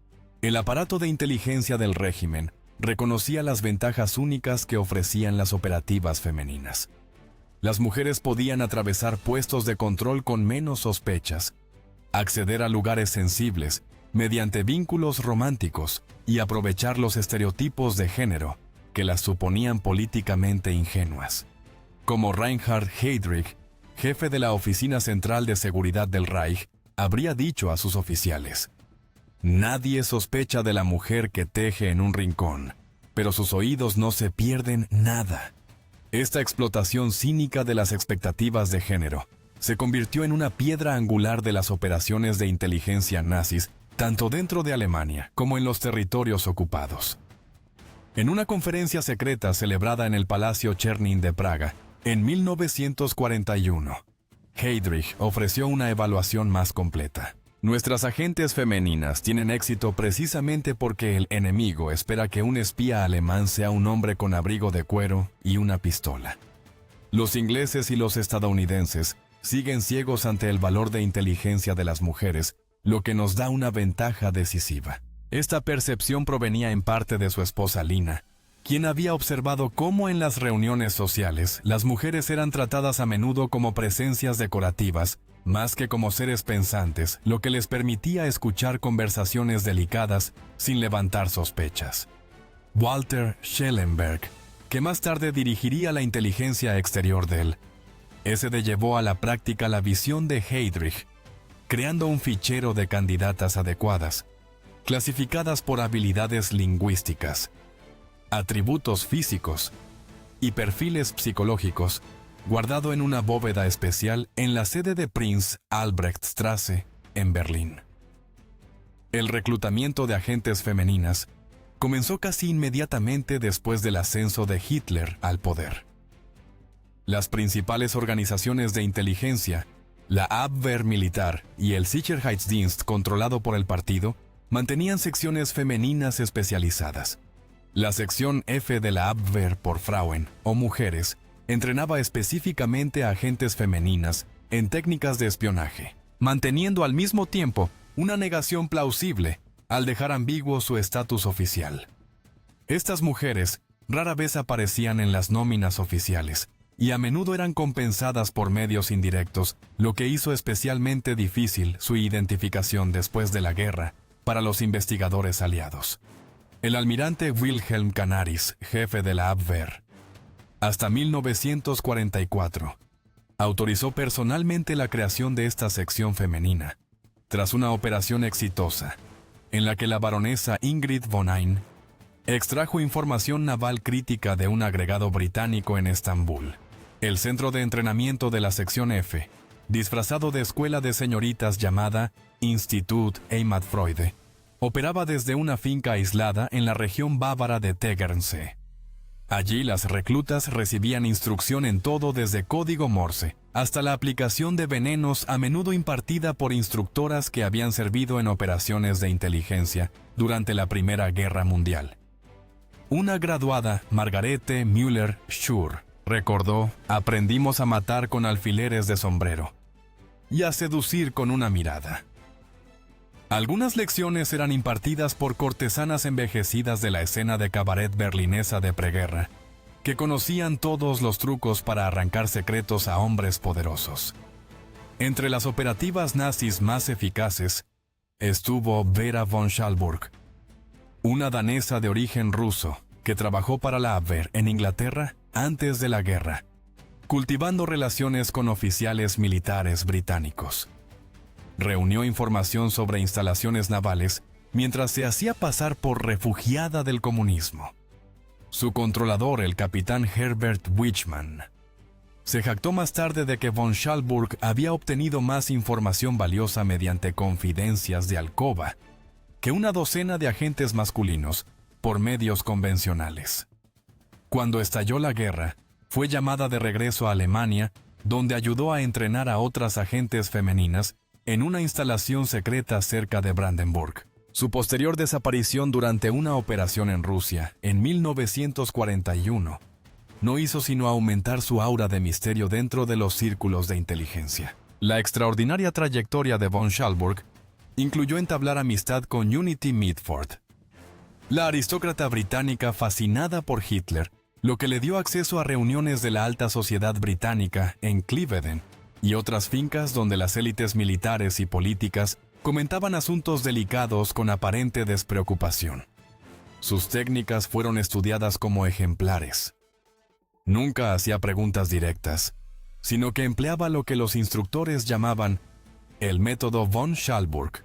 el aparato de inteligencia del régimen reconocía las ventajas únicas que ofrecían las operativas femeninas. Las mujeres podían atravesar puestos de control con menos sospechas, acceder a lugares sensibles mediante vínculos románticos y aprovechar los estereotipos de género que las suponían políticamente ingenuas. como Reinhard Heydrich, jefe de la Oficina Central de Seguridad del Reich, habría dicho a sus oficiales: «Nadie sospecha de la mujer que teje en un rincón, pero sus oídos no se pierden nada». Esta explotación cínica de las expectativas de género se convirtió en una piedra angular de las operaciones de inteligencia nazis, tanto dentro de Alemania como en los territorios ocupados. En una conferencia secreta celebrada en el Palacio Czernin de Praga, en 1941, Heydrich ofreció una evaluación más completa. Nuestras agentes femeninas tienen éxito precisamente porque el enemigo espera que un espía alemán sea un hombre con abrigo de cuero y una pistola. Los ingleses y los estadounidenses siguen ciegos ante el valor de inteligencia de las mujeres, lo que nos da una ventaja decisiva. Esta percepción provenía en parte de su esposa Lina, quien había observado cómo en las reuniones sociales las mujeres eran tratadas a menudo como presencias decorativas, más que como seres pensantes, lo que les permitía escuchar conversaciones delicadas sin levantar sospechas. Walter Schellenberg, que más tarde dirigiría la inteligencia exterior del SD, llevó a la práctica la visión de Heydrich, creando un fichero de candidatas adecuadas, clasificadas por habilidades lingüísticas, atributos físicos y perfiles psicológicos, guardado en una bóveda especial en la sede de Prinz Albrechtstraße, en Berlín. El reclutamiento de agentes femeninas comenzó casi inmediatamente después del ascenso de Hitler al poder. Las principales organizaciones de inteligencia, la Abwehr militar y el Sicherheitsdienst controlado por el partido, mantenían secciones femeninas especializadas. La sección F de la Abwehr por Frauen, o mujeres, entrenaba específicamente a agentes femeninas en técnicas de espionaje, manteniendo al mismo tiempo una negación plausible al dejar ambiguo su estatus oficial. Estas mujeres rara vez aparecían en las nóminas oficiales y a menudo eran compensadas por medios indirectos, lo que hizo especialmente difícil su identificación después de la guerra para los investigadores aliados. El almirante Wilhelm Canaris, jefe de la Abwehr, hasta 1944, autorizó personalmente la creación de esta sección femenina, tras una operación exitosa, en la que la baronesa Ingrid von Ein extrajo información naval crítica de un agregado británico en Estambul. El centro de entrenamiento de la sección F, disfrazado de escuela de señoritas llamada Institut Heimatfreude, operaba desde una finca aislada en la región bávara de Tegernsee. Allí las reclutas recibían instrucción en todo desde código Morse hasta la aplicación de venenos, a menudo impartida por instructoras que habían servido en operaciones de inteligencia durante la Primera Guerra Mundial. Una graduada, Margarete Müller-Schur, recordó: «Aprendimos a matar con alfileres de sombrero y a seducir con una mirada». Algunas lecciones eran impartidas por cortesanas envejecidas de la escena de cabaret berlinesa de preguerra, que conocían todos los trucos para arrancar secretos a hombres poderosos. Entre las operativas nazis más eficaces estuvo Vera von Schalburg, una danesa de origen ruso que trabajó para la Abwehr en Inglaterra antes de la guerra, cultivando relaciones con oficiales militares británicos. Reunió información sobre instalaciones navales mientras se hacía pasar por refugiada del comunismo. Su controlador, el capitán Herbert Wichmann, se jactó más tarde de que von Schalburg había obtenido más información valiosa mediante confidencias de alcoba que una docena de agentes masculinos por medios convencionales. Cuando estalló la guerra, fue llamada de regreso a Alemania, donde ayudó a entrenar a otras agentes femeninas en una instalación secreta cerca de Brandenburg. Su posterior desaparición durante una operación en Rusia, en 1941, no hizo sino aumentar su aura de misterio dentro de los círculos de inteligencia. La extraordinaria trayectoria de von Schalburg incluyó entablar amistad con Unity Mitford, la aristócrata británica fascinada por Hitler, lo que le dio acceso a reuniones de la alta sociedad británica en Cliveden y otras fincas donde las élites militares y políticas comentaban asuntos delicados con aparente despreocupación. Sus técnicas fueron estudiadas como ejemplares. Nunca hacía preguntas directas, sino que empleaba lo que los instructores llamaban el método von Schalburg,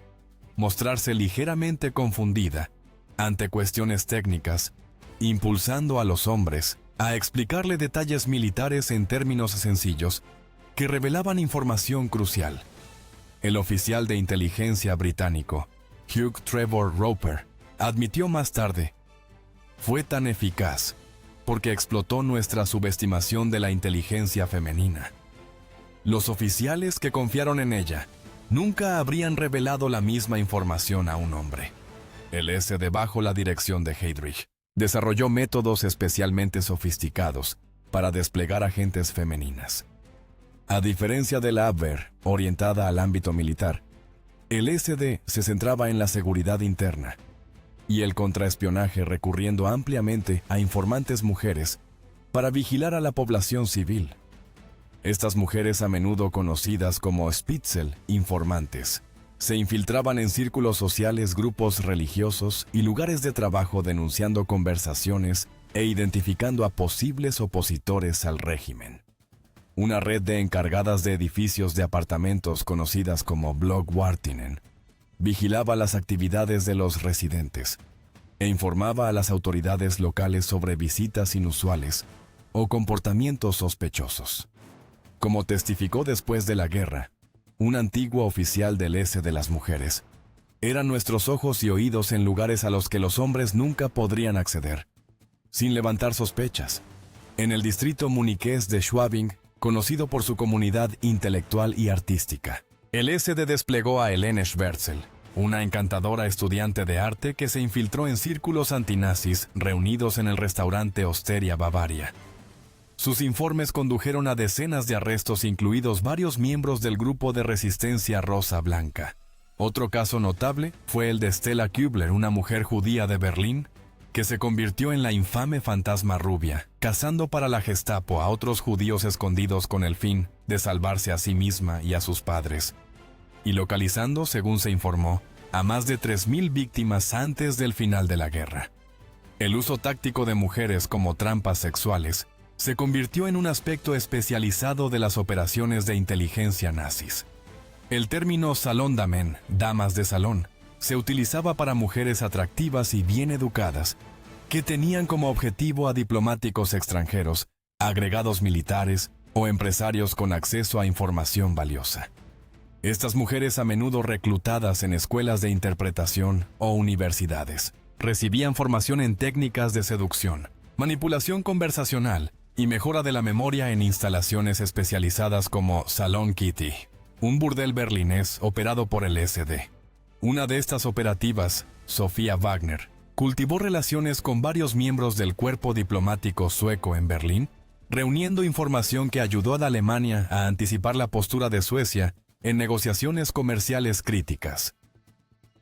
mostrarse ligeramente confundida ante cuestiones técnicas, impulsando a los hombres a explicarle detalles militares en términos sencillos que revelaban información crucial. El oficial de inteligencia británico, Hugh Trevor Roper, admitió más tarde: fue tan eficaz porque explotó nuestra subestimación de la inteligencia femenina. Los oficiales que confiaron en ella nunca habrían revelado la misma información a un hombre. El SD, bajo la dirección de Heydrich, desarrolló métodos especialmente sofisticados para desplegar agentes femeninas. A diferencia de la Abwehr, orientada al ámbito militar, el SD se centraba en la seguridad interna y el contraespionaje, recurriendo ampliamente a informantes mujeres para vigilar a la población civil. Estas mujeres, a menudo conocidas como Spitzel, informantes, se infiltraban en círculos sociales, grupos religiosos y lugares de trabajo, denunciando conversaciones e identificando a posibles opositores al régimen. Una red de encargadas de edificios de apartamentos, conocidas como Blockwartinnen, vigilaba las actividades de los residentes e informaba a las autoridades locales sobre visitas inusuales o comportamientos sospechosos. Como testificó después de la guerra un antiguo oficial del S de las mujeres, eran nuestros ojos y oídos en lugares a los que los hombres nunca podrían acceder, sin levantar sospechas. En el distrito muniqués de Schwabing, conocido por su comunidad intelectual y artística, el SD desplegó a Helene Schwertzel, una encantadora estudiante de arte que se infiltró en círculos antinazis reunidos en el restaurante Osteria Bavaria. Sus informes condujeron a decenas de arrestos, incluidos varios miembros del grupo de resistencia Rosa Blanca. Otro caso notable fue el de Stella Kübler, una mujer judía de Berlín, que se convirtió en la infame fantasma rubia, cazando para la Gestapo a otros judíos escondidos con el fin de salvarse a sí misma y a sus padres, y localizando, según se informó, a más de 3.000 víctimas antes del final de la guerra. El uso táctico de mujeres como trampas sexuales se convirtió en un aspecto especializado de las operaciones de inteligencia nazis. El término Salondamen, damas de salón, se utilizaba para mujeres atractivas y bien educadas, que tenían como objetivo a diplomáticos extranjeros, agregados militares o empresarios con acceso a información valiosa. Estas mujeres, a menudo reclutadas en escuelas de interpretación o universidades, recibían formación en técnicas de seducción, manipulación conversacional y mejora de la memoria en instalaciones especializadas como Salon Kitty, un burdel berlinés operado por el SD. Una de estas operativas, Sofía Wagner, cultivó relaciones con varios miembros del cuerpo diplomático sueco en Berlín, reuniendo información que ayudó a la Alemania a anticipar la postura de Suecia en negociaciones comerciales críticas.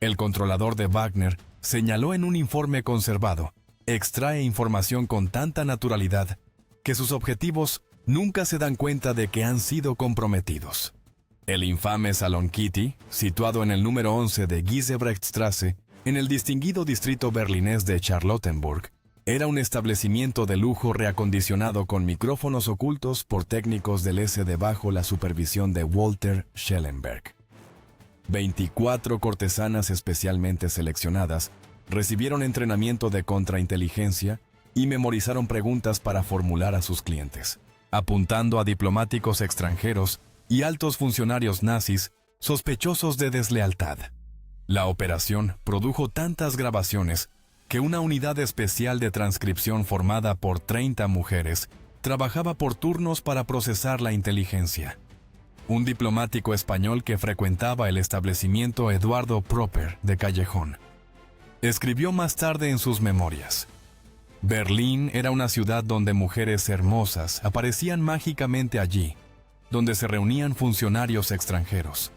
El controlador de Wagner señaló en un informe conservado: extrae información con tanta naturalidad que sus objetivos nunca se dan cuenta de que han sido comprometidos. El infame Salon Kitty, situado en el número 11 de Giesebrechtstraße, en el distinguido distrito berlinés de Charlottenburg, era un establecimiento de lujo reacondicionado con micrófonos ocultos por técnicos del SD bajo la supervisión de Walter Schellenberg. 24 cortesanas especialmente seleccionadas recibieron entrenamiento de contrainteligencia y memorizaron preguntas para formular a sus clientes, apuntando a diplomáticos extranjeros y altos funcionarios nazis sospechosos de deslealtad. La operación produjo tantas grabaciones que una unidad especial de transcripción formada por 30 mujeres trabajaba por turnos para procesar la inteligencia. Un diplomático español que frecuentaba el establecimiento, Eduardo Proper, de Callejón, escribió más tarde en sus memorias: Berlín era una ciudad donde mujeres hermosas aparecían mágicamente allí, donde se reunían funcionarios extranjeros.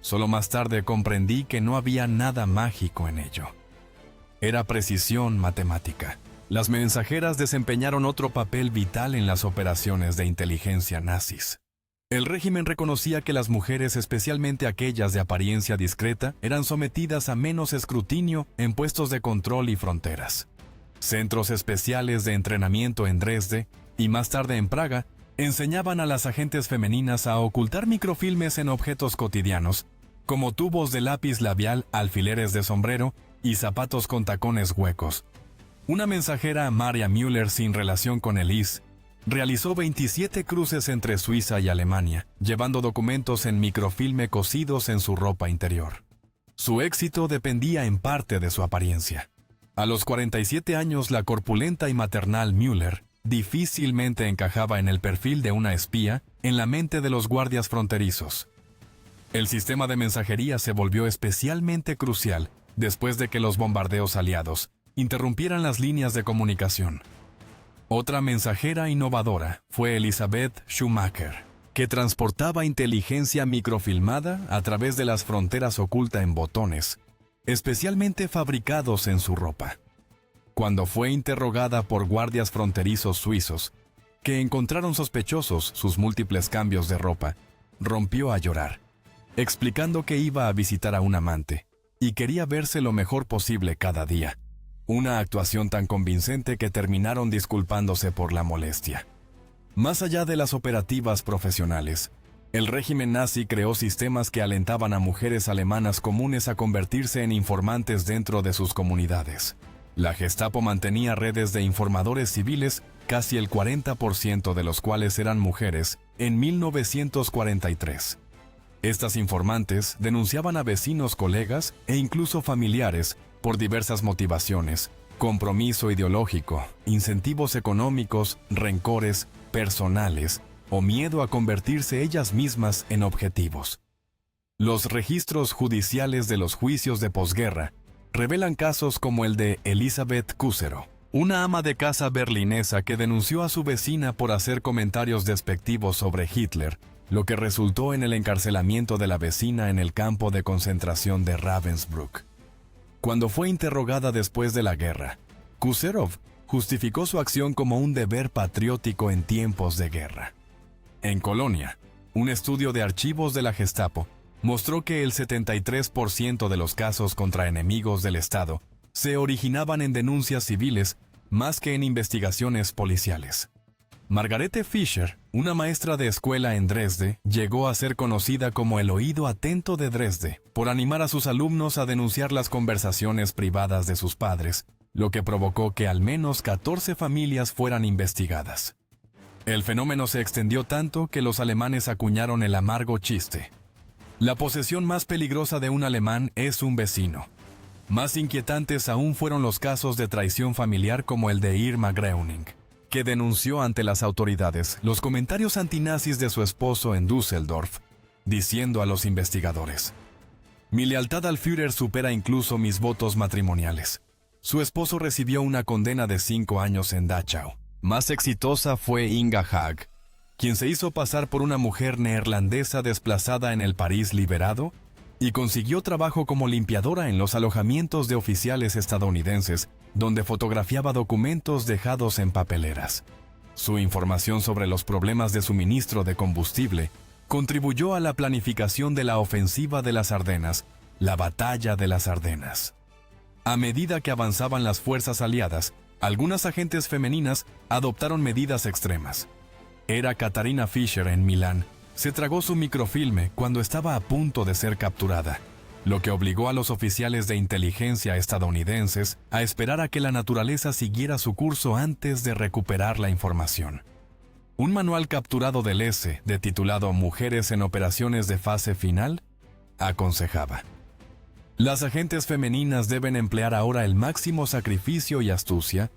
Solo más tarde comprendí que no había nada mágico en ello. Era precisión matemática. Las mensajeras desempeñaron otro papel vital en las operaciones de inteligencia nazis. El régimen reconocía que las mujeres, especialmente aquellas de apariencia discreta, eran sometidas a menos escrutinio en puestos de control y fronteras. Centros especiales de entrenamiento en Dresde y más tarde en Praga, enseñaban a las agentes femeninas a ocultar microfilmes en objetos cotidianos, como tubos de lápiz labial, alfileres de sombrero y zapatos con tacones huecos. Una mensajera, Maria Müller, sin relación con el IS, realizó 27 cruces entre Suiza y Alemania, llevando documentos en microfilme cosidos en su ropa interior. Su éxito dependía en parte de su apariencia. A los 47 años, la corpulenta y maternal Müller difícilmente encajaba en el perfil de una espía en la mente de los guardias fronterizos. El sistema de mensajería se volvió especialmente crucial después de que los bombardeos aliados interrumpieran las líneas de comunicación. Otra mensajera innovadora fue Elisabeth Schumacher, que transportaba inteligencia microfilmada a través de las fronteras oculta en botones, especialmente fabricados en su ropa. Cuando fue interrogada por guardias fronterizos suizos, que encontraron sospechosos sus múltiples cambios de ropa, rompió a llorar, explicando que iba a visitar a un amante y quería verse lo mejor posible cada día. Una actuación tan convincente que terminaron disculpándose por la molestia. Más allá de las operativas profesionales, el régimen nazi creó sistemas que alentaban a mujeres alemanas comunes a convertirse en informantes dentro de sus comunidades. La Gestapo mantenía redes de informadores civiles, casi el 40% de los cuales eran mujeres, en 1943. Estas informantes denunciaban a vecinos, colegas e incluso familiares por diversas motivaciones: compromiso ideológico, incentivos económicos, rencores personales o miedo a convertirse ellas mismas en objetivos. Los registros judiciales de los juicios de posguerra revelan casos como el de Elisabeth Kusero, una ama de casa berlinesa que denunció a su vecina por hacer comentarios despectivos sobre Hitler, lo que resultó en el encarcelamiento de la vecina en el campo de concentración de Ravensbrück. Cuando fue interrogada después de la guerra, Kuserov justificó su acción como un deber patriótico en tiempos de guerra. En Colonia, un estudio de archivos de la Gestapo mostró que el 73% de los casos contra enemigos del Estado se originaban en denuncias civiles más que en investigaciones policiales. Margarete Fischer, una maestra de escuela en Dresde, llegó a ser conocida como el oído atento de Dresde por animar a sus alumnos a denunciar las conversaciones privadas de sus padres, lo que provocó que al menos 14 familias fueran investigadas. El fenómeno se extendió tanto que los alemanes acuñaron el amargo chiste: la posesión más peligrosa de un alemán es un vecino. Más inquietantes aún fueron los casos de traición familiar como el de Irma Greuning, que denunció ante las autoridades los comentarios antinazis de su esposo en Düsseldorf, diciendo a los investigadores: mi lealtad al Führer supera incluso mis votos matrimoniales. Su esposo recibió una condena de 5 años en Dachau. Más exitosa fue Inga Haag, quien se hizo pasar por una mujer neerlandesa desplazada en el París liberado y consiguió trabajo como limpiadora en los alojamientos de oficiales estadounidenses, donde fotografiaba documentos dejados en papeleras. Su información sobre los problemas de suministro de combustible contribuyó a la planificación de la ofensiva de las Ardenas, la Batalla de las Ardenas. A medida que avanzaban las fuerzas aliadas, algunas agentes femeninas adoptaron medidas extremas. Era Katharina Fischer en Milán. Se tragó su microfilme cuando estaba a punto de ser capturada, lo que obligó a los oficiales de inteligencia estadounidenses a esperar a que la naturaleza siguiera su curso antes de recuperar la información. Un manual capturado del S, titulado Mujeres en operaciones de fase final, aconsejaba: las agentes femeninas deben emplear ahora el máximo sacrificio y astucia,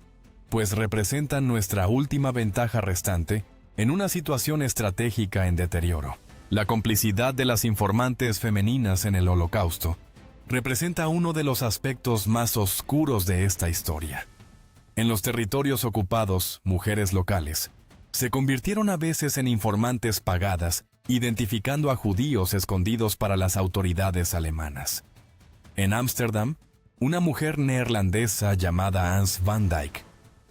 pues representan nuestra última ventaja restante en una situación estratégica en deterioro. La complicidad de las informantes femeninas en el Holocausto representa uno de los aspectos más oscuros de esta historia. En los territorios ocupados, mujeres locales se convirtieron a veces en informantes pagadas, identificando a judíos escondidos para las autoridades alemanas. En Ámsterdam, una mujer neerlandesa llamada Ans van Dijk,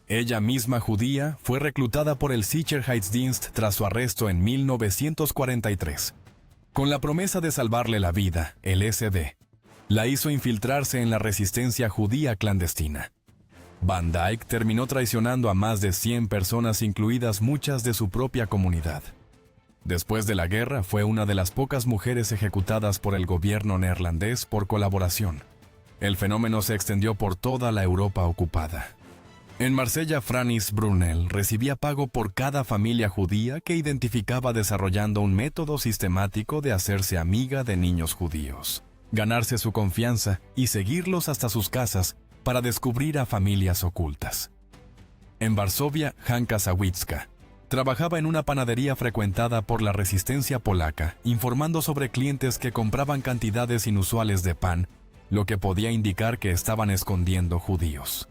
ella misma judía, fue reclutada por el Sicherheitsdienst tras su arresto en 1943. Con la promesa de salvarle la vida, el SD la hizo infiltrarse en la resistencia judía clandestina. Van Dyke terminó traicionando a más de 100 personas, incluidas muchas de su propia comunidad. Después de la guerra, fue una de las pocas mujeres ejecutadas por el gobierno neerlandés por colaboración. El fenómeno se extendió por toda la Europa ocupada. En Marsella, Francis Brunel recibía pago por cada familia judía que identificaba, desarrollando un método sistemático de hacerse amiga de niños judíos, ganarse su confianza y seguirlos hasta sus casas para descubrir a familias ocultas. En Varsovia, Hanka Sawicka trabajaba en una panadería frecuentada por la resistencia polaca, informando sobre clientes que compraban cantidades inusuales de pan, lo que podía indicar que estaban escondiendo judíos.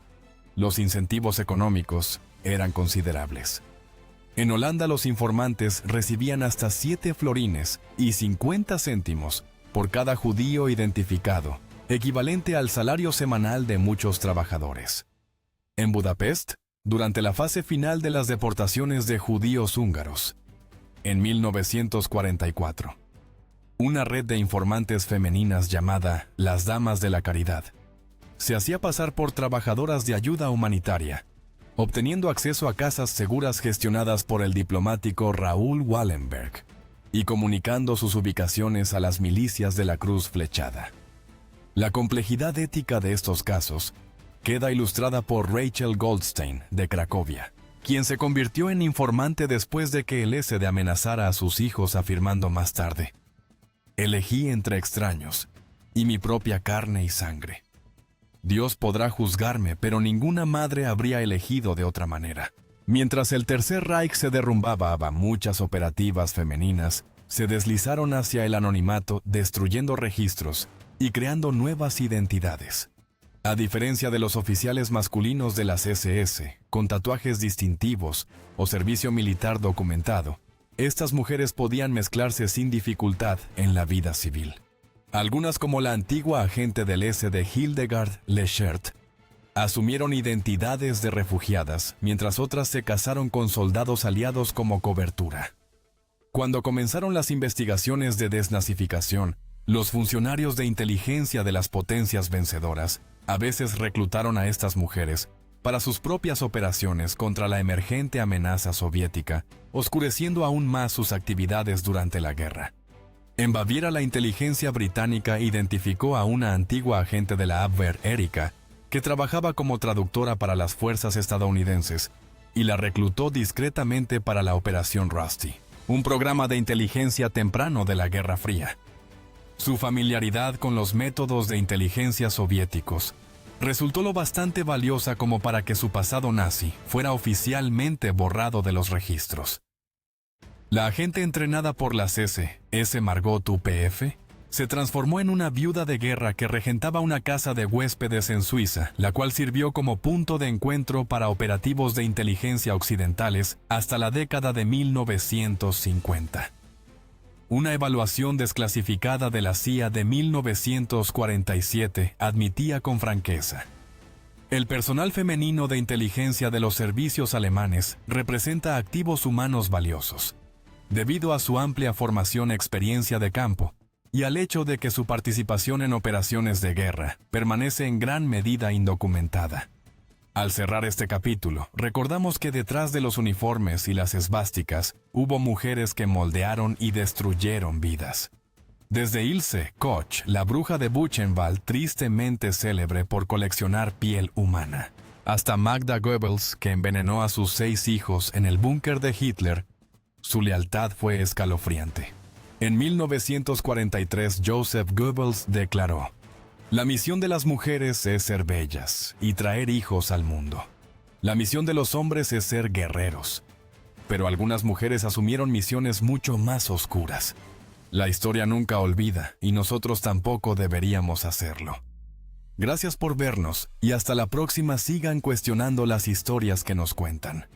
Los incentivos económicos eran considerables. En Holanda, los informantes recibían hasta 7 florines y 50 céntimos por cada judío identificado, equivalente al salario semanal de muchos trabajadores. En Budapest, durante la fase final de las deportaciones de judíos húngaros, en 1944, una red de informantes femeninas llamada las Damas de la Caridad se hacía pasar por trabajadoras de ayuda humanitaria, obteniendo acceso a casas seguras gestionadas por el diplomático Raúl Wallenberg y comunicando sus ubicaciones a las milicias de la Cruz Flechada. La complejidad ética de estos casos queda ilustrada por Rachel Goldstein, de Cracovia, quien se convirtió en informante después de que el SD amenazara a sus hijos, afirmando más tarde: «Elegí entre extraños y mi propia carne y sangre. Dios podrá juzgarme, pero ninguna madre habría elegido de otra manera». Mientras el Tercer Reich se derrumbaba, muchas operativas femeninas se deslizaron hacia el anonimato, destruyendo registros y creando nuevas identidades. A diferencia de los oficiales masculinos de las SS, con tatuajes distintivos o servicio militar documentado, estas mujeres podían mezclarse sin dificultad en la vida civil. Algunas, como la antigua agente del SD Hildegard Leschert, asumieron identidades de refugiadas, mientras otras se casaron con soldados aliados como cobertura. Cuando comenzaron las investigaciones de desnazificación, los funcionarios de inteligencia de las potencias vencedoras a veces reclutaron a estas mujeres para sus propias operaciones contra la emergente amenaza soviética, oscureciendo aún más sus actividades durante la guerra. En Baviera, la inteligencia británica identificó a una antigua agente de la Abwehr, Erika, que trabajaba como traductora para las fuerzas estadounidenses, y la reclutó discretamente para la Operación Rusty, un programa de inteligencia temprano de la Guerra Fría. Su familiaridad con los métodos de inteligencia soviéticos resultó lo bastante valiosa como para que su pasado nazi fuera oficialmente borrado de los registros. La agente entrenada por las SS Margot UPF se transformó en una viuda de guerra que regentaba una casa de huéspedes en Suiza, la cual sirvió como punto de encuentro para operativos de inteligencia occidentales hasta la década de 1950. Una evaluación desclasificada de la CIA de 1947 admitía con franqueza: el personal femenino de inteligencia de los servicios alemanes representa activos humanos valiosos, debido a su amplia formación y experiencia de campo, y al hecho de que su participación en operaciones de guerra permanece en gran medida indocumentada. Al cerrar este capítulo, recordamos que detrás de los uniformes y las esvásticas hubo mujeres que moldearon y destruyeron vidas. Desde Ilse Koch, la bruja de Buchenwald, tristemente célebre por coleccionar piel humana, hasta Magda Goebbels, que envenenó a sus 6 hijos en el búnker de Hitler, su lealtad fue escalofriante. En 1943, Joseph Goebbels declaró: «La misión de las mujeres es ser bellas y traer hijos al mundo. La misión de los hombres es ser guerreros». Pero algunas mujeres asumieron misiones mucho más oscuras. La historia nunca olvida, y nosotros tampoco deberíamos hacerlo. Gracias por vernos, y hasta la próxima. Sigan cuestionando las historias que nos cuentan.